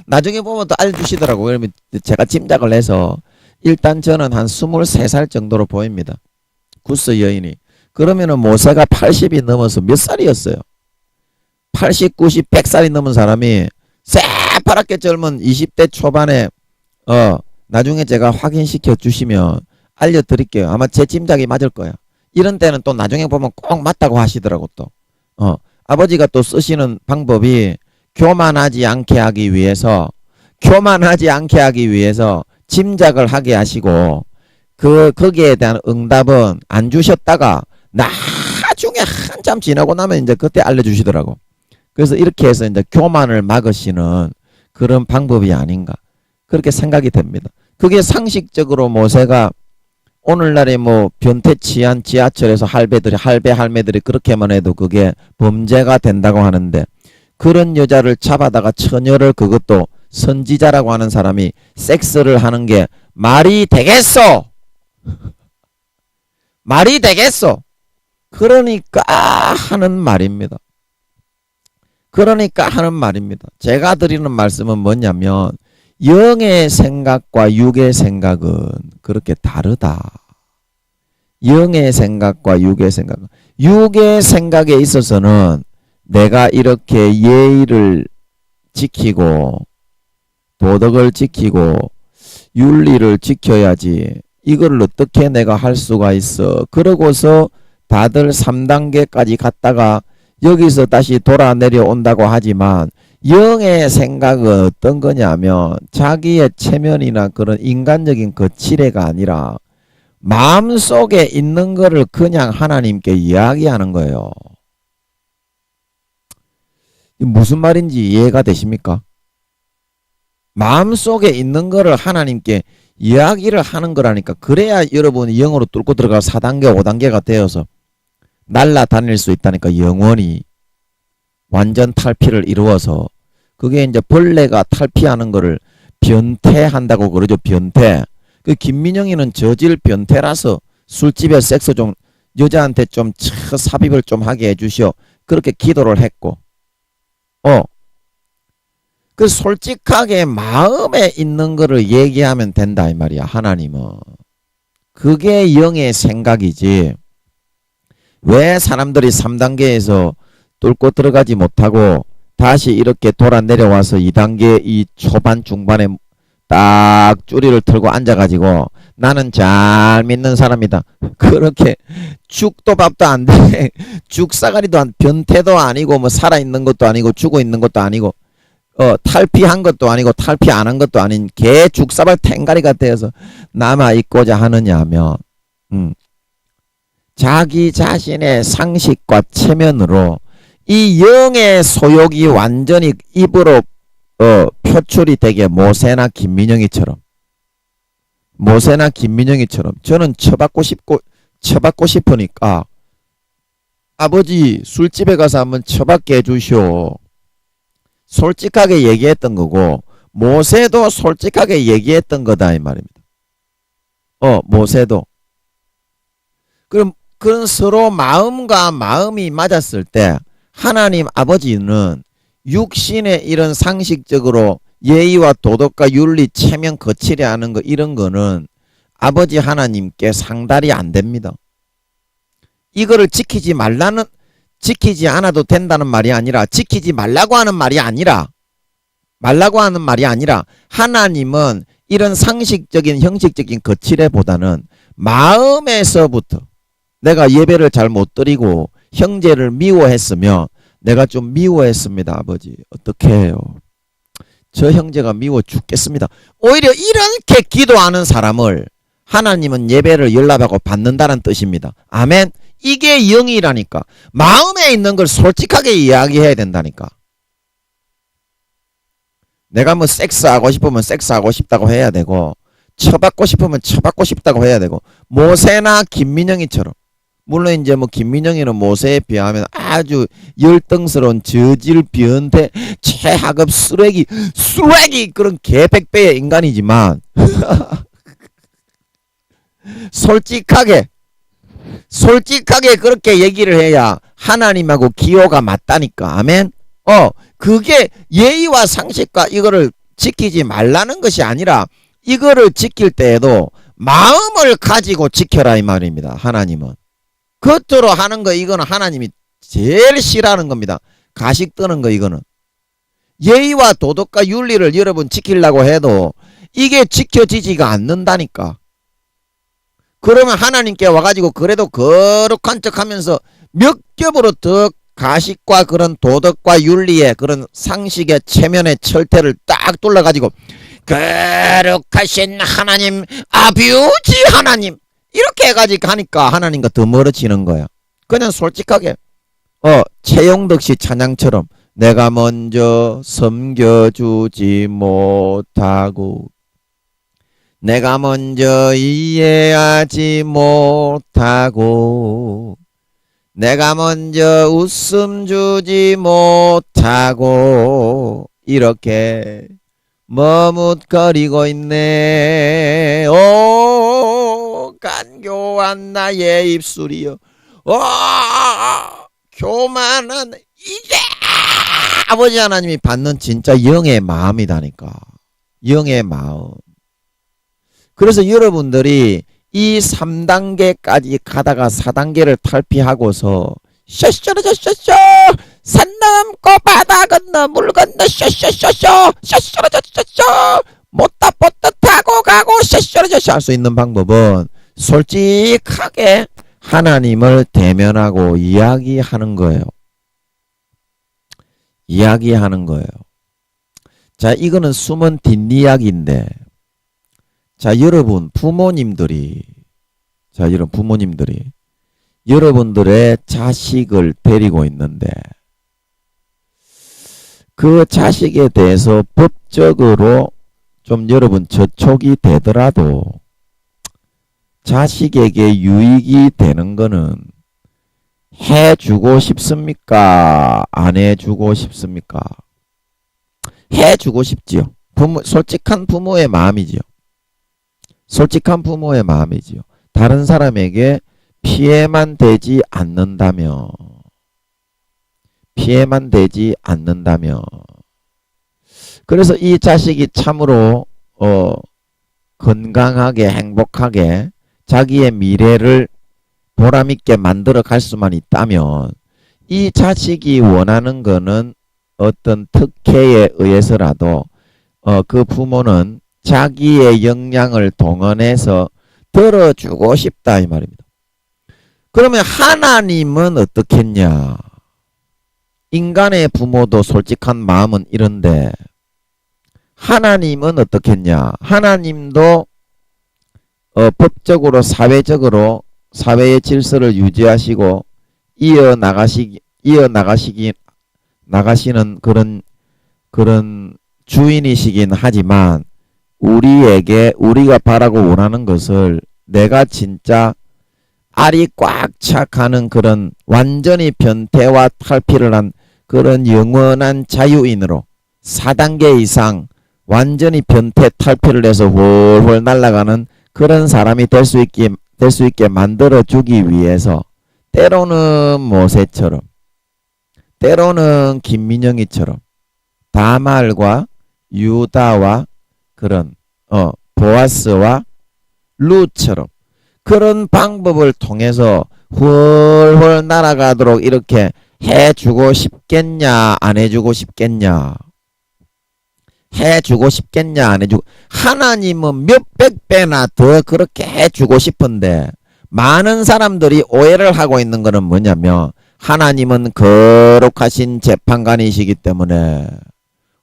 나중에 보면 또 알려주시더라고. 그러면 제가 짐작을 해서 일단 저는 한 23살 정도로 보입니다. 구스 여인이. 그러면은 모세가 80이 넘어서 몇 살이었어요? 80, 90, 100살이 넘은 사람이 새파랗게 젊은 20대 초반에 나중에 제가 확인시켜 주시면 알려드릴게요. 아마 제 짐작이 맞을 거야. 이런 때는 또 나중에 보면 꼭 맞다고 하시더라고 또. 아버지가 또 쓰시는 방법이 교만하지 않게 하기 위해서 짐작을 하게 하시고 거기에 대한 응답은 안 주셨다가 나중에 한참 지나고 나면 이제 그때 알려주시더라고. 그래서 이렇게 해서 이제 교만을 막으시는 그런 방법이 아닌가 그렇게 생각이 됩니다. 그게 상식적으로 모세가 오늘날에 뭐 변태 취한 지하철에서 할배 할매들이 그렇게만 해도 그게 범죄가 된다고 하는데 그런 여자를 잡아다가 처녀를 그것도 선지자라고 하는 사람이 섹스를 하는 게 말이 되겠소? 말이 되겠소? 그러니까 하는 말입니다. 그러니까 하는 말입니다. 제가 드리는 말씀은 뭐냐면 영의 생각과 육의 생각은 그렇게 다르다. 영의 생각과 육의 생각. 육의 생각에 있어서는 내가 이렇게 예의를 지키고 도덕을 지키고 윤리를 지켜야지. 이걸 어떻게 내가 할 수가 있어. 그러고서 다들 3단계까지 갔다가 여기서 다시 돌아 내려온다고 하지만 영의 생각은 어떤 거냐면 자기의 체면이나 그런 인간적인 거칠애가 아니라 마음속에 있는 거를 그냥 하나님께 이야기하는 거예요. 무슨 말인지 이해가 되십니까? 마음속에 있는 거를 하나님께 이야기를 하는 거라니까. 그래야 여러분이 영으로 뚫고 들어가 4단계 5단계가 되어서 날아다닐 수 있다니까. 영원히 완전 탈피를 이루어서. 그게 이제 벌레가 탈피하는 거를 변태한다고 그러죠. 변태. 그 김민영이는 저질 변태라서 술집에 섹스 좀 여자한테 좀 삽입을 좀 하게 해주시오. 그렇게 기도를 했고. 그 솔직하게 마음에 있는 거를 얘기하면 된다 이 말이야. 하나님은. 그게 영의 생각이지. 왜 사람들이 3단계에서 뚫고 들어가지 못하고 다시 이렇게 돌아 내려와서 2단계 이 초반 중반에 딱 쪼리를 틀고 앉아가지고 나는 잘 믿는 사람이다. 그렇게 죽도 밥도 안 돼. 죽사가리도 안, 변태도 아니고 뭐 살아있는 것도 아니고 죽어 있는 것도 아니고 탈피한 것도 아니고 탈피 안 한 것도 아닌 개 죽사발 탱가리가 되어서 남아있고자 하느냐면 자기 자신의 상식과 체면으로 이 영의 소욕이 완전히 입으로 표출이 되게 모세나 김민영이처럼 저는 처받고 싶으니까 아버지 술집에 가서 한번 처받게 해주시오. 솔직하게 얘기했던 거고 모세도 솔직하게 얘기했던 거다 이 말입니다. 모세도. 그럼 서로 마음과 마음이 맞았을 때 하나님 아버지는 육신의 이런 상식적으로 예의와 도덕과 윤리, 체면, 거칠이 하는 거 이런 거는 아버지 하나님께 상달이 안 됩니다. 이거를 지키지 않아도 된다는 말이 아니라 지키지 말라고 하는 말이 아니라 하나님은 이런 상식적인 형식적인 거칠애보다는 마음에서부터 내가 예배를 잘 못 드리고 형제를 미워했으면 내가 좀 미워했습니다. 아버지 어떻게 해요? 저 형제가 미워 죽겠습니다. 오히려 이렇게 기도하는 사람을 하나님은 예배를 연락하고 받는다는 뜻입니다. 아멘. 이게 영이라니까. 마음에 있는 걸 솔직하게 이야기해야 된다니까. 내가 뭐 섹스하고 싶으면 섹스하고 싶다고 해야 되고 처받고 싶으면 처받고 싶다고 해야 되고 모세나 김민영이처럼 물론 이제 뭐 김민영이는 모세에 비하면 아주 열등스러운 저질 변태 최하급 쓰레기 그런 개백배의 인간이지만 솔직하게 그렇게 얘기를 해야 하나님하고 기호가 맞다니까. 아멘. 그게 예의와 상식과 이거를 지키지 말라는 것이 아니라 이거를 지킬 때에도 마음을 가지고 지켜라 이 말입니다. 하나님은. 겉으로 하는 거 이거는 하나님이 제일 싫어하는 겁니다. 가식 뜨는 거 이거는. 예의와 도덕과 윤리를 여러분 지키려고 해도 이게 지켜지지가 않는다니까. 그러면 하나님께 와가지고 그래도 거룩한 척하면서 몇 겹으로 더 가식과 그런 도덕과 윤리의 그런 상식의 체면의 철퇴를 딱 뚫어가지고 거룩하신 하나님 아비우지 하나님 이렇게 해가지고 하니까 하나님과 더 멀어지는 거야. 그냥 솔직하게 최용덕 씨 찬양처럼 내가 먼저 섬겨주지 못하고 내가 먼저 이해하지 못하고 내가 먼저 웃음 주지 못하고 이렇게 머뭇거리고 있네. 오 간교한 나의 입술이여 교만한 이제 아버지 하나님이 받는 진짜 영의 마음이다니까. 영의 마음. 그래서 여러분들이 이 3단계까지 가다가 4단계를 탈피하고서 쇼쇼쇼쇼쇼 산 넘고 바다 건너 물 건너 쇼쇼쇼쇼 쇼쇼쇼쇼 못다 못다 타고 가고 쇼쇼쇼쇼 할 수 있는 방법은 솔직하게 하나님을 대면하고 이야기하는 거예요. 이야기하는 거예요. 자, 이거는 숨은 뒷이야기인데, 자, 여러분 부모님들이 여러분들의 자식을 데리고 있는데 그 자식에 대해서 법적으로 좀 여러분 저촉이 되더라도 자식에게 유익이 되는 거는 해주고 싶습니까? 안 해주고 싶습니까? 해주고 싶지요. 솔직한 부모의 마음이지요. 솔직한 부모의 마음이지요. 다른 사람에게 피해만 되지 않는다면 그래서 이 자식이 참으로 건강하게 행복하게 자기의 미래를 보람있게 만들어 갈 수만 있다면 이 자식이 원하는 거는 어떤 특혜에 의해서라도 그 부모는 자기의 역량을 동원해서 들어주고 싶다 이 말입니다. 그러면 하나님은 어떻겠냐? 인간의 부모도 솔직한 마음은 이런데 하나님은 어떻겠냐? 하나님도 법적으로 사회적으로 사회의 질서를 유지하시고 나가시는 그런 주인이시긴 하지만 우리가 바라고 원하는 것을 내가 진짜 알이 꽉 차 가는 그런 완전히 변태와 탈피를 한 그런 영원한 자유인으로 4단계 이상 완전히 변태 탈피를 해서 훨훨 날아가는 그런 사람이 될 수 있게 만들어주기 위해서 때로는 모세처럼 때로는 김민영이처럼 다말과 유다와 그런 보아스와 루처럼 그런 방법을 통해서 훨훨 날아가도록 이렇게 해주고 싶겠냐 안 해주고 싶겠냐 해주고 싶겠냐 안 해주고 하나님은 몇백 배나 더 그렇게 해주고 싶은데 많은 사람들이 오해를 하고 있는 것은 뭐냐면 하나님은 거룩하신 재판관이시기 때문에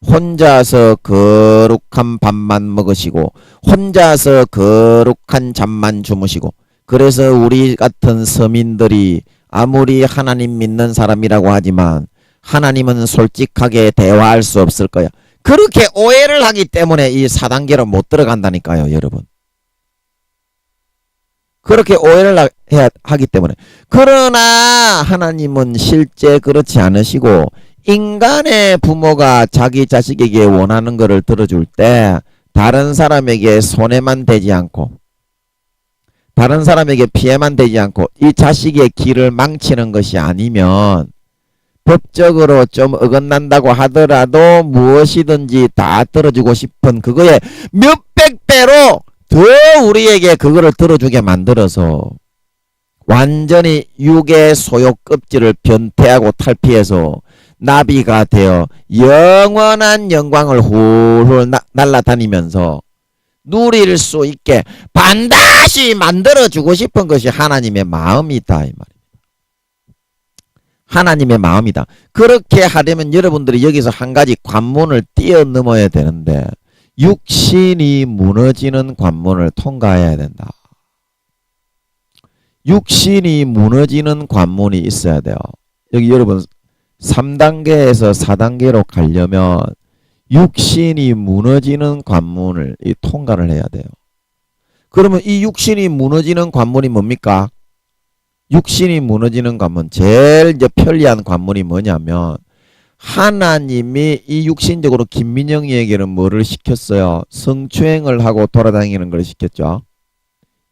혼자서 거룩한 밥만 먹으시고 혼자서 거룩한 잠만 주무시고 그래서 우리 같은 서민들이 아무리 하나님 믿는 사람이라고 하지만 하나님은 솔직하게 대화할 수 없을 거야. 그렇게 오해를 하기 때문에 이 4단계로 못 들어간다니까요, 여러분. 그렇게 오해를 하기 때문에. 그러나 하나님은 실제 그렇지 않으시고 인간의 부모가 자기 자식에게 원하는 것을 들어줄 때 다른 사람에게 손해만 되지 않고 다른 사람에게 피해만 되지 않고 이 자식의 길을 망치는 것이 아니면 법적으로 좀 어긋난다고 하더라도 무엇이든지 다 들어주고 싶은 그거에 몇백 배로 더 우리에게 그거를 들어주게 만들어서 완전히 육의 소욕 껍질을 변태하고 탈피해서 나비가 되어 영원한 영광을 훌훌 날아다니면서 누릴 수 있게 반드시 만들어주고 싶은 것이 하나님의 마음이다 이 말입니다. 하나님의 마음이다. 그렇게 하려면 여러분들이 여기서 한 가지 관문을 뛰어넘어야 되는데 육신이 무너지는 관문을 통과해야 된다. 육신이 무너지는 관문이 있어야 돼요. 여기 여러분 3단계에서 4단계로 가려면 육신이 무너지는 관문을 통과를 해야 돼요. 그러면 이 육신이 무너지는 관문이 뭡니까? 육신이 무너지는 관문, 제일 이제 편리한 관문이 뭐냐면 하나님이 이 육신적으로 김민영이에게는 뭐를 시켰어요? 성추행을 하고 돌아다니는 걸 시켰죠.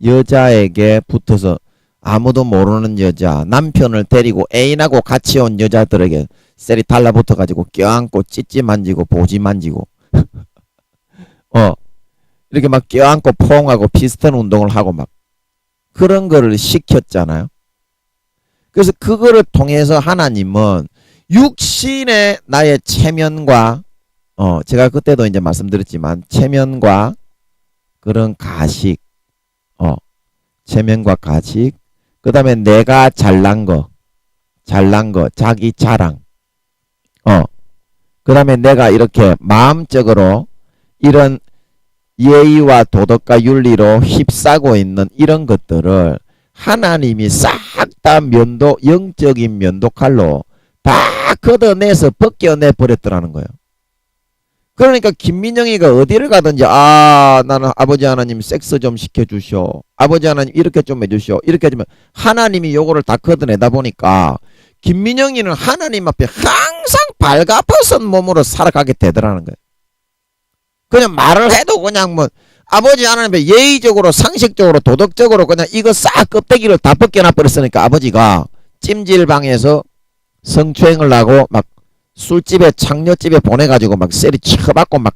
여자에게 붙어서 아무도 모르는 여자, 남편을 데리고 애인하고 같이 온 여자들에게 셀이 달라붙어가지고 껴안고 찌찌 만지고 보지 만지고 이렇게 막 껴안고 포옹하고 비슷한 운동을 하고 막 그런 거를 시켰잖아요. 그래서 그거를 통해서 하나님은 육신의 나의 체면과 제가 그때도 이제 말씀드렸지만 체면과 그런 가식 체면과 가식 그 다음에 내가 잘난 거 자기 자랑 그 다음에 내가 이렇게 마음적으로 이런 예의와 도덕과 윤리로 휩싸고 있는 이런 것들을 하나님이 싹 다 영적인 면도칼로 다 걷어내서 벗겨내 버렸더라는 거예요. 그러니까 김민영이가 어디를 가든지 나는 아버지 하나님 섹스 좀 시켜주시오. 아버지 하나님 이렇게 좀 해주시오. 이렇게 해주면 하나님이 요거를 다 걷어내다 보니까 김민영이는 하나님 앞에 항상 발가벗은 몸으로 살아가게 되더라는 거예요. 그냥 말을 해도 그냥 뭐 아버지 하나님의 예의적으로 상식적으로 도덕적으로 그냥 이거 싹 껍데기를 다 벗겨놔 버렸으니까 아버지가 찜질방에서 성추행을 하고 막 술집에 창녀집에 보내가지고 막 셀이 쳐받고 막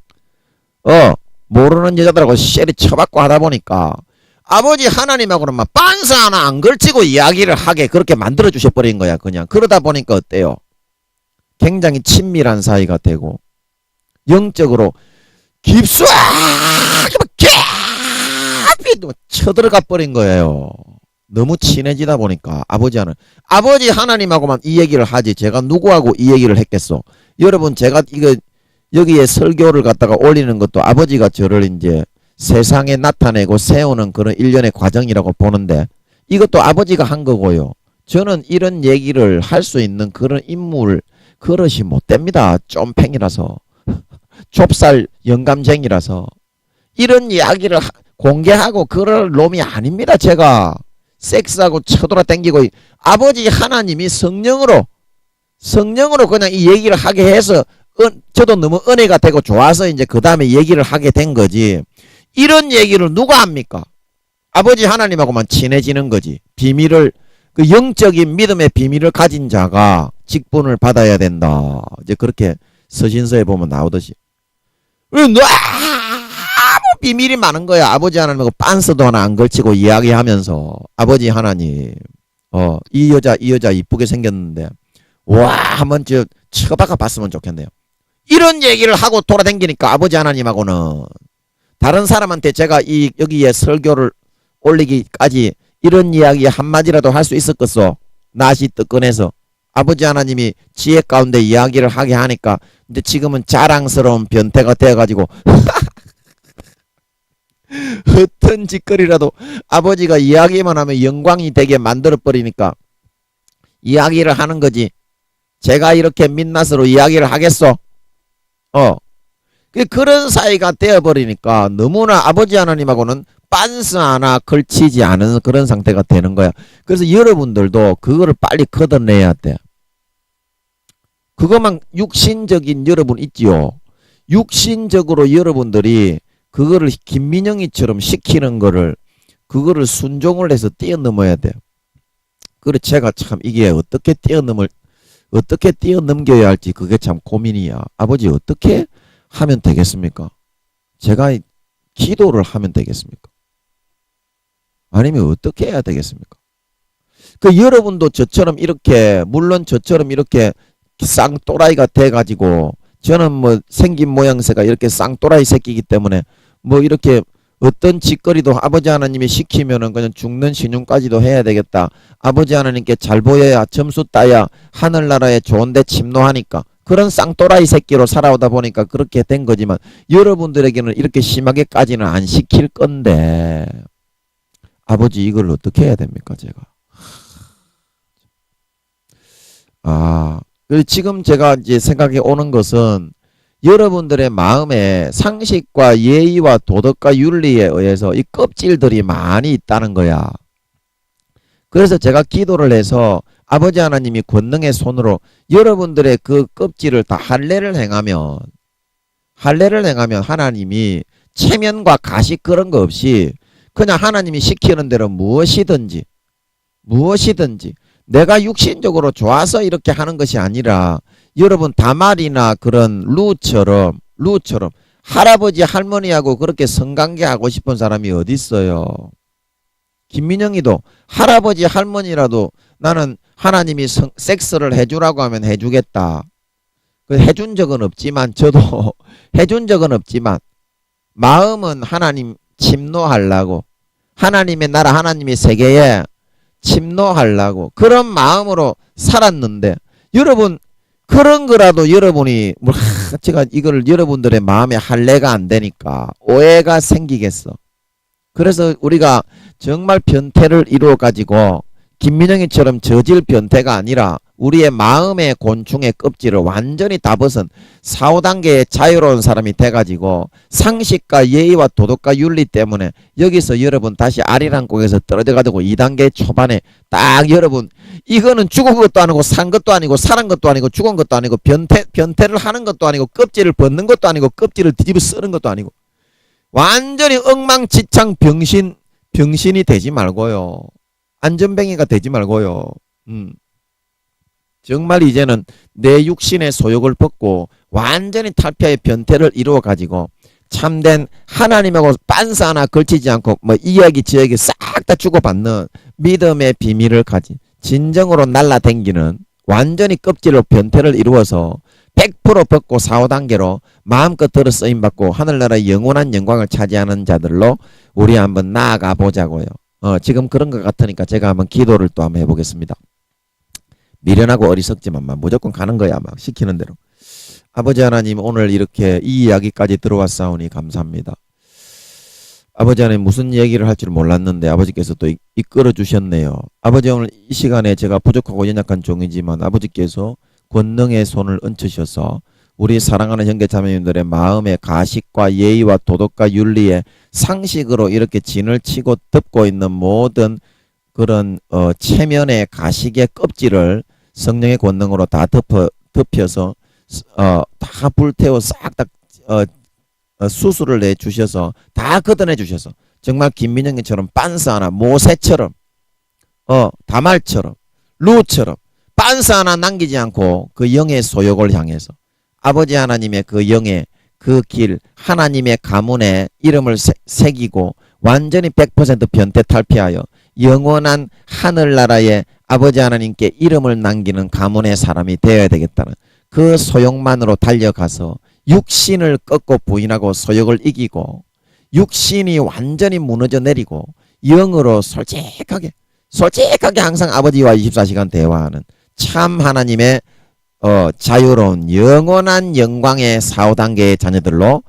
모르는 여자들하고 셀이 쳐받고 하다 보니까 아버지 하나님하고는 막 빤스 하나 안 걸치고 이야기를 하게 그렇게 만들어 주셔버린 거야. 그냥 그러다 보니까 어때요? 굉장히 친밀한 사이가 되고 영적으로 깊숙하게 쳐들어가 버린 거예요. 너무 친해지다 보니까 아버지 하나님하고만 이 얘기를 하지 제가 누구하고 이 얘기를 했겠어. 여러분 제가 이거 여기에 설교를 갖다가 올리는 것도 아버지가 저를 이제 세상에 나타내고 세우는 그런 일련의 과정이라고 보는데 이것도 아버지가 한 거고요. 저는 이런 얘기를 할 수 있는 그런 인물 그릇이 못 됩니다. 쫌팽이라서 좁쌀 영감쟁이라서 이런 이야기를 공개하고 그럴 놈이 아닙니다. 제가 섹스하고 쳐돌아 댕기고 아버지 하나님이 성령으로 그냥 이 얘기를 하게 해서 저도 너무 은혜가 되고 좋아서 이제 그 다음에 얘기를 하게 된 거지. 이런 얘기를 누가 합니까? 아버지 하나님하고만 친해지는 거지. 비밀을 그 영적인 믿음의 비밀을 가진 자가 직분을 받아야 된다. 이제 그렇게 서신서에 보면 나오듯이. 너무 비밀이 많은 거야. 아버지 하나님하고 빤스도 하나 안 걸치고 이야기하면서 아버지 하나님 이 여자 이쁘게 생겼는데 와 한번 저 쳐박아 봤으면 좋겠네요. 이런 얘기를 하고 돌아다니니까 아버지 하나님하고는 다른 사람한테 제가 여기에 설교를 올리기까지 이런 이야기 한마디라도 할 수 있었겠어. 낯이 뜨끈해서 아버지 하나님이 지혜 가운데 이야기를 하게 하니까 근데 지금은 자랑스러운 변태가 되어가지고 어떤 짓거리라도 아버지가 이야기만 하면 영광이 되게 만들어버리니까 이야기를 하는 거지. 제가 이렇게 민낯으로 이야기를 하겠어? 그런 사이가 되어버리니까 너무나 아버지 하나님하고는 빤스 하나 걸치지 않은 그런 상태가 되는 거야. 그래서 여러분들도 그거를 빨리 걷어내야 돼. 그것만 육신적인 여러분 있지요. 육신적으로 여러분들이 그거를 김민영이처럼 시키는 거를 그거를 순종을 해서 뛰어넘어야 돼요. 그래 제가 참 이게 어떻게 뛰어넘겨야 할지 그게 참 고민이야. 아버지 어떻게 하면 되겠습니까? 제가 기도를 하면 되겠습니까? 아니면 어떻게 해야 되겠습니까? 그 여러분도 저처럼 이렇게 물론 저처럼 이렇게 쌍또라이가 돼가지고 저는 뭐 생긴 모양새가 이렇게 쌍또라이 새끼이기 때문에 뭐 이렇게 어떤 짓거리도 아버지 하나님이 시키면은 그냥 죽는 신용까지도 해야 되겠다. 아버지 하나님께 잘 보여야 점수 따야 하늘나라에 좋은데 침노하니까 그런 쌍또라이 새끼로 살아오다 보니까 그렇게 된 거지만 여러분들에게는 이렇게 심하게까지는 안 시킬 건데 아버지 이걸 어떻게 해야 됩니까 제가? 지금 제가 이제 생각해 오는 것은 여러분들의 마음에 상식과 예의와 도덕과 윤리에 의해서 이 껍질들이 많이 있다는 거야. 그래서 제가 기도를 해서 아버지 하나님이 권능의 손으로 여러분들의 그 껍질을 다 할례를 행하면 하나님이 체면과 가식 그런 거 없이 그냥 하나님이 시키는 대로 무엇이든지 내가 육신적으로 좋아서 이렇게 하는 것이 아니라 여러분 다말이나 그런 루처럼 할아버지 할머니하고 그렇게 성관계하고 싶은 사람이 어디 있어요? 김민영이도 할아버지 할머니라도 나는 하나님이 섹스를 해주라고 하면 해주겠다. 해준 적은 없지만 저도 해준 적은 없지만 마음은 하나님 침노하려고 하나님의 나라 하나님의 세계에 침노하려고 그런 마음으로 살았는데 여러분 그런 거라도 여러분이 제가 이걸 여러분들의 마음에 할례가 안 되니까 오해가 생기겠어. 그래서 우리가 정말 변태를 이루어 가지고 김민영이처럼 저질 변태가 아니라 우리의 마음의 곤충의 껍질을 완전히 다 벗은 4, 5단계의 자유로운 사람이 돼가지고 상식과 예의와 도덕과 윤리 때문에 여기서 여러분 다시 아리랑 곡에서 떨어져가지고 2단계 초반에 딱 여러분 이거는 죽은 것도 아니고 산 것도 아니고 살은 것도 아니고 죽은 것도 아니고 변태를 하는 것도 아니고 껍질을 벗는 것도 아니고 껍질을 뒤집어 쓰는 것도 아니고 완전히 엉망지창 병신이 되지 말고요. 안전뱅이가 되지 말고요. 정말 이제는 내 육신의 소욕을 벗고 완전히 탈피하의 변태를 이루어 가지고 참된 하나님하고 빤스 하나 걸치지 않고 뭐 이 이야기 저 이야기 싹 다 주고받는 믿음의 비밀을 가진 진정으로 날라댕기는 완전히 껍질로 변태를 이루어서 100% 벗고 4, 5단계로 마음껏 들어 쓰임받고 하늘나라의 영원한 영광을 차지하는 자들로 우리 한번 나아가 보자고요. 지금 그런 것 같으니까 제가 한번 기도를 또 한번 해보겠습니다. 미련하고 어리석지만 무조건 가는 거야 막 시키는 대로. 아버지 하나님 오늘 이렇게 이 이야기까지 들어왔사오니 감사합니다. 아버지 하나님 무슨 얘기를 할 줄 몰랐는데 아버지께서 또 이끌어 주셨네요. 아버지 오늘 이 시간에 제가 부족하고 연약한 종이지만 아버지께서 권능의 손을 얹으셔서 우리 사랑하는 형제자매님들의 마음의 가식과 예의와 도덕과 윤리의 상식으로 이렇게 진을 치고 덮고 있는 모든 그런 체면의 가식의 껍질을 성령의 권능으로 다 덮여서 다 불태워 싹 다 수술을 내 주셔서 다 걷어내 주셔서 정말 김민영이처럼 빤스 하나 모세처럼 다말처럼 루처럼 빤스 하나 남기지 않고 그 영의 소욕을 향해서 아버지 하나님의 그 영의 그 길 하나님의 가문에 이름을 새기고 완전히 100% 변태 탈피하여 영원한 하늘나라의 아버지 하나님께 이름을 남기는 가문의 사람이 되어야 되겠다는 그 소욕만으로 달려가서 육신을 꺾고 부인하고 소욕을 이기고 육신이 완전히 무너져 내리고 영으로 솔직하게 항상 아버지와 24시간 대화하는 참 하나님의 자유로운 영원한 영광의 4, 5단계의 자녀들로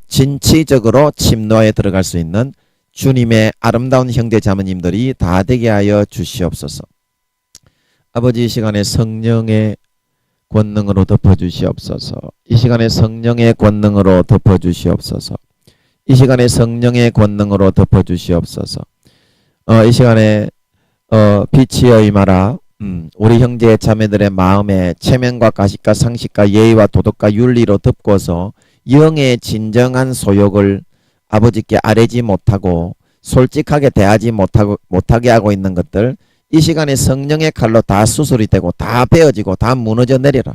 진취적으로 침노에 들어갈 수 있는 주님의 아름다운 형제 자매님들이 다 되게 하여 주시옵소서. 아버지 이 시간에 성령의 권능으로 덮어주시옵소서. 이 시간에 성령의 권능으로 덮어주시옵소서. 이 시간에 성령의 권능으로 덮어주시옵소서. 이 시간에 빛이여 임하라. 우리 형제 자매들의 마음에 체면과 가식과 상식과 예의와 도덕과 윤리로 덮고서 영의 진정한 소욕을 아버지께 아뢰지 못하고 솔직하게 대하지 못하게 하고 있는 것들 이 시간에 성령의 칼로 다 수술이 되고 다 베어지고 다 무너져 내리라.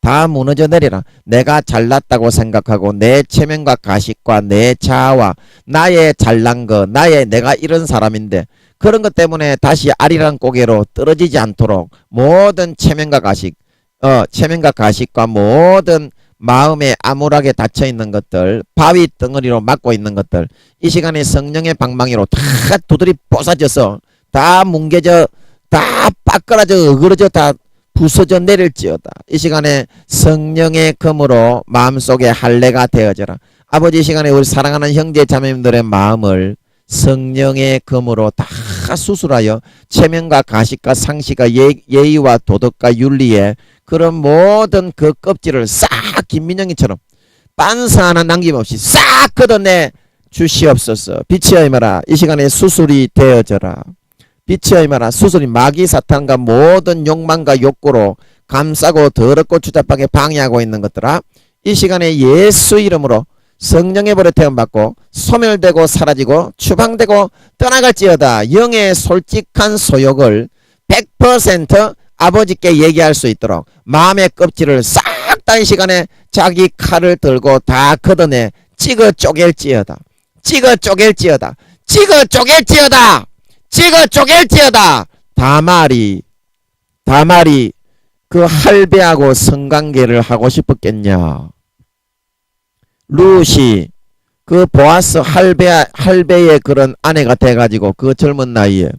다 무너져 내리라. 내가 잘났다고 생각하고 내 체면과 가식과 내 자아와 나의 잘난 거 내가 이런 사람인데 그런 것 때문에 다시 아리랑 고개로 떨어지지 않도록 모든 체면과 가식과 모든 마음에 암울하게 닫혀있는 것들 바위 덩어리로 막고 있는 것들 이 시간에 성령의 방망이로 다 두드리 뽀사져서 다 뭉개져 다 빠끄라져 어그러져 다 부서져 내릴지어다. 이 시간에 성령의 검으로 마음속에 할례가 되어져라. 아버지 이 시간에 우리 사랑하는 형제 자매님들의 마음을 성령의 검으로 다 수술하여 체면과 가식과 상식과 예의와 도덕과 윤리의 그런 모든 그 껍질을 싹 김민영이처럼 빤스 하나 남김없이 싹 걷어내 주시옵소서. 빛이여 임하라. 이 시간에 수술이 되어져라. 빛이여 임하라. 수술이 마귀 사탄과 모든 욕망과 욕구로 감싸고 더럽고 추잡하게 방해하고 있는 것들아 이 시간에 예수 이름으로 성령의 불에 태움받고 소멸되고 사라지고 추방되고 떠나갈지어다. 영의 솔직한 소욕을 100% 아버지께 얘기할 수 있도록 마음의 껍질을 싹 딴 시간에 자기 칼을 들고 다 걷어내 찍어 쪼갤지어다. 찍어 쪼갤지어다. 찍어 쪼갤지어다. 찍어 쪼갤지어다. 다말이 그 할배하고 성관계를 하고 싶었겠냐. 룻이 그 보아스 할배의 그런 아내가 돼가지고 그 젊은 나이에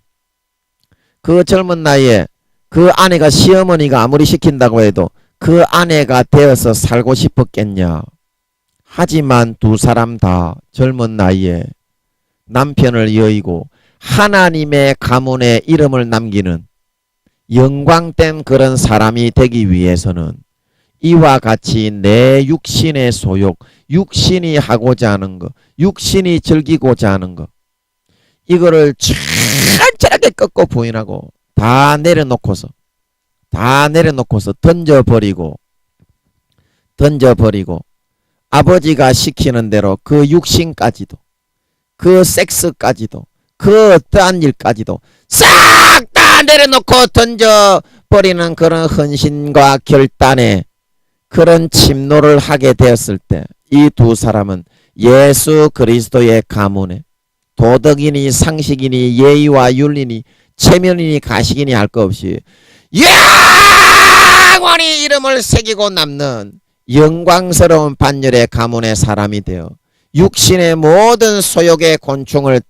그 아내가 시어머니가 아무리 시킨다고 해도 그 아내가 되어서 살고 싶었겠냐. 하지만 두 사람 다 젊은 나이에 남편을 여의고 하나님의 가문에 이름을 남기는 영광된 그런 사람이 되기 위해서는 이와 같이 내 육신의 소욕, 육신이 하고자 하는 것, 육신이 즐기고자 하는 것, 이거를 철저하게 꺾고 부인하고 다 내려놓고서 던져버리고 아버지가 시키는 대로 그 육신까지도 그 섹스까지도 그 어떠한 일까지도 싹 다 내려놓고 던져버리는 그런 헌신과 결단에 그런 침노를 하게 되었을 때 이 두 사람은 예수 그리스도의 가문에 도덕이니 상식이니 예의와 윤리니 체면이니 가식이니 할 것 없이 영원히 이름을 새기고 남는 영광스러운 반열의 가문의 사람이 되어 육신의 모든 소욕의 곤충의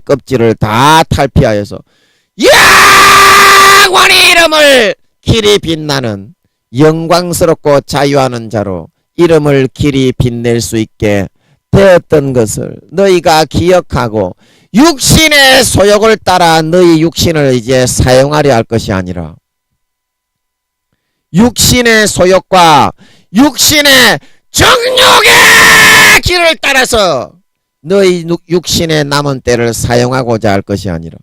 껍질을 다 탈피하여서 영원히 이름을 길이 빛나는 영광스럽고 자유하는 자로 이름을 길이 빛낼 수 있게 되었던 것을 너희가 기억하고 육신의 소욕을 따라 너희 육신을 이제 사용하려 할 것이 아니라 육신의 소욕과 육신의 정욕의 길을 따라서 너희 육신의 남은 때를 사용하고자 할 것이 아니라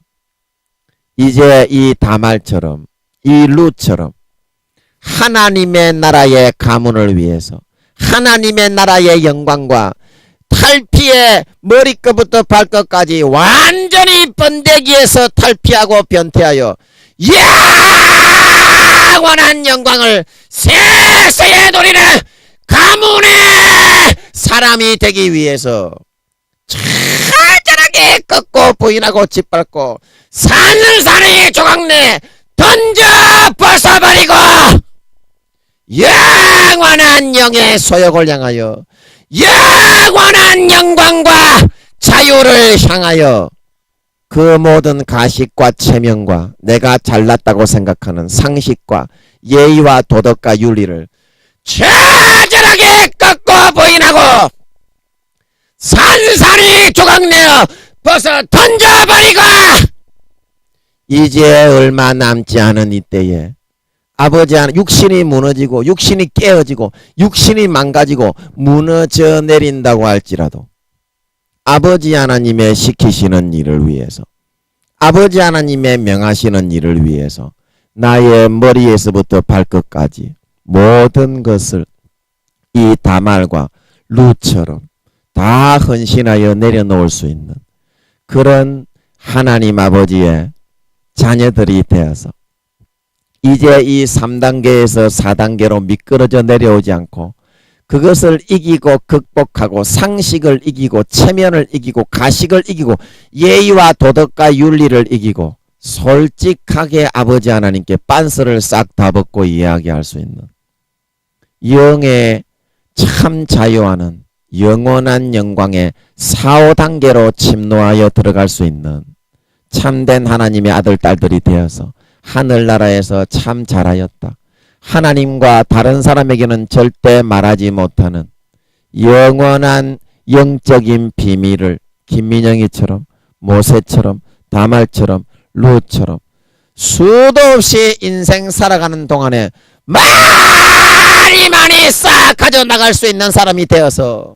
이제 이 다말처럼 이 룻처럼 하나님의 나라의 가문을 위해서 하나님의 나라의 영광과 탈피의 머리끝부터 발끝까지 완전히 번데기에서 탈피하고 변태하여 영원한 영광을 세세에 누리는 가문의 사람이 되기 위해서 철저하게 꺾고 부인하고 짓밟고 산산이 조각내 던져 벗어버리고 영원한 영의 소욕을 향하여 영원한 영광과 자유를 향하여 그 모든 가식과 체면과 내가 잘났다고 생각하는 상식과 예의와 도덕과 윤리를 철저하게 꺾고 부인하고 산산이 조각내어 벗어 던져버리고 이제 얼마 남지 않은 이때에 아버지 하나 육신이 무너지고 육신이 깨어지고 육신이 망가지고 무너져 내린다고 할지라도 아버지 하나님의 시키시는 일을 위해서 아버지 하나님의 명하시는 일을 위해서 나의 머리에서부터 발끝까지 모든 것을 이 다말과 룻처럼 다 헌신하여 내려놓을 수 있는 그런 하나님 아버지의 자녀들이 되어서 이제 이 3단계에서 4단계로 미끄러져 내려오지 않고 그것을 이기고 극복하고 상식을 이기고 체면을 이기고 가식을 이기고 예의와 도덕과 윤리를 이기고 솔직하게 아버지 하나님께 빤스를 싹 다 벗고 이야기할 수 있는 영의 참 자유하는 영원한 영광의 4, 5단계로 침노하여 들어갈 수 있는 참된 하나님의 아들 딸들이 되어서 하늘나라에서 참 잘하였다. 하나님과 다른 사람에게는 절대 말하지 못하는 영원한 영적인 비밀을 김민영이처럼 모세처럼 다말처럼 룻처럼 수도 없이 인생 살아가는 동안에 많이 싹 가져나갈 수 있는 사람이 되어서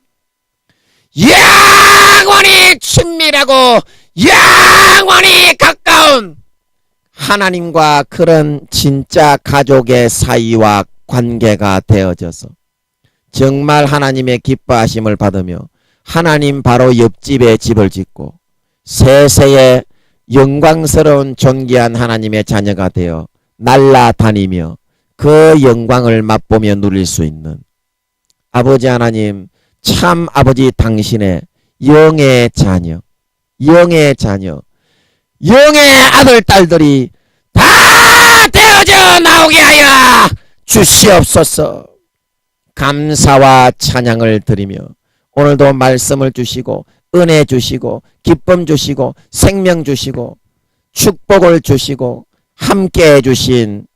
영원히 친밀하고 영원히 가까운 하나님과 그런 진짜 가족의 사이와 관계가 되어져서 정말 하나님의 기뻐하심을 받으며 하나님 바로 옆집에 집을 짓고 세세의 영광스러운 존귀한 하나님의 자녀가 되어 날아다니며 그 영광을 맛보며 누릴 수 있는 아버지 하나님, 참 아버지 당신의 영의 자녀, 영의 자녀, 영의 아들, 딸들이 다 되어져 나오게 하여 주시옵소서. 감사와 찬양을 드리며 오늘도 말씀을 주시고 은혜 주시고 기쁨 주시고 생명 주시고 축복을 주시고 함께해 주신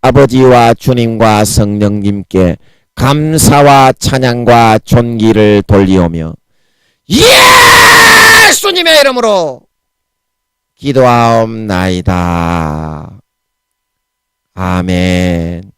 아버지와 주님과 성령님께 감사와 찬양과 존귀를 돌리오며 예수님의 이름으로 기도하옵나이다. 아멘.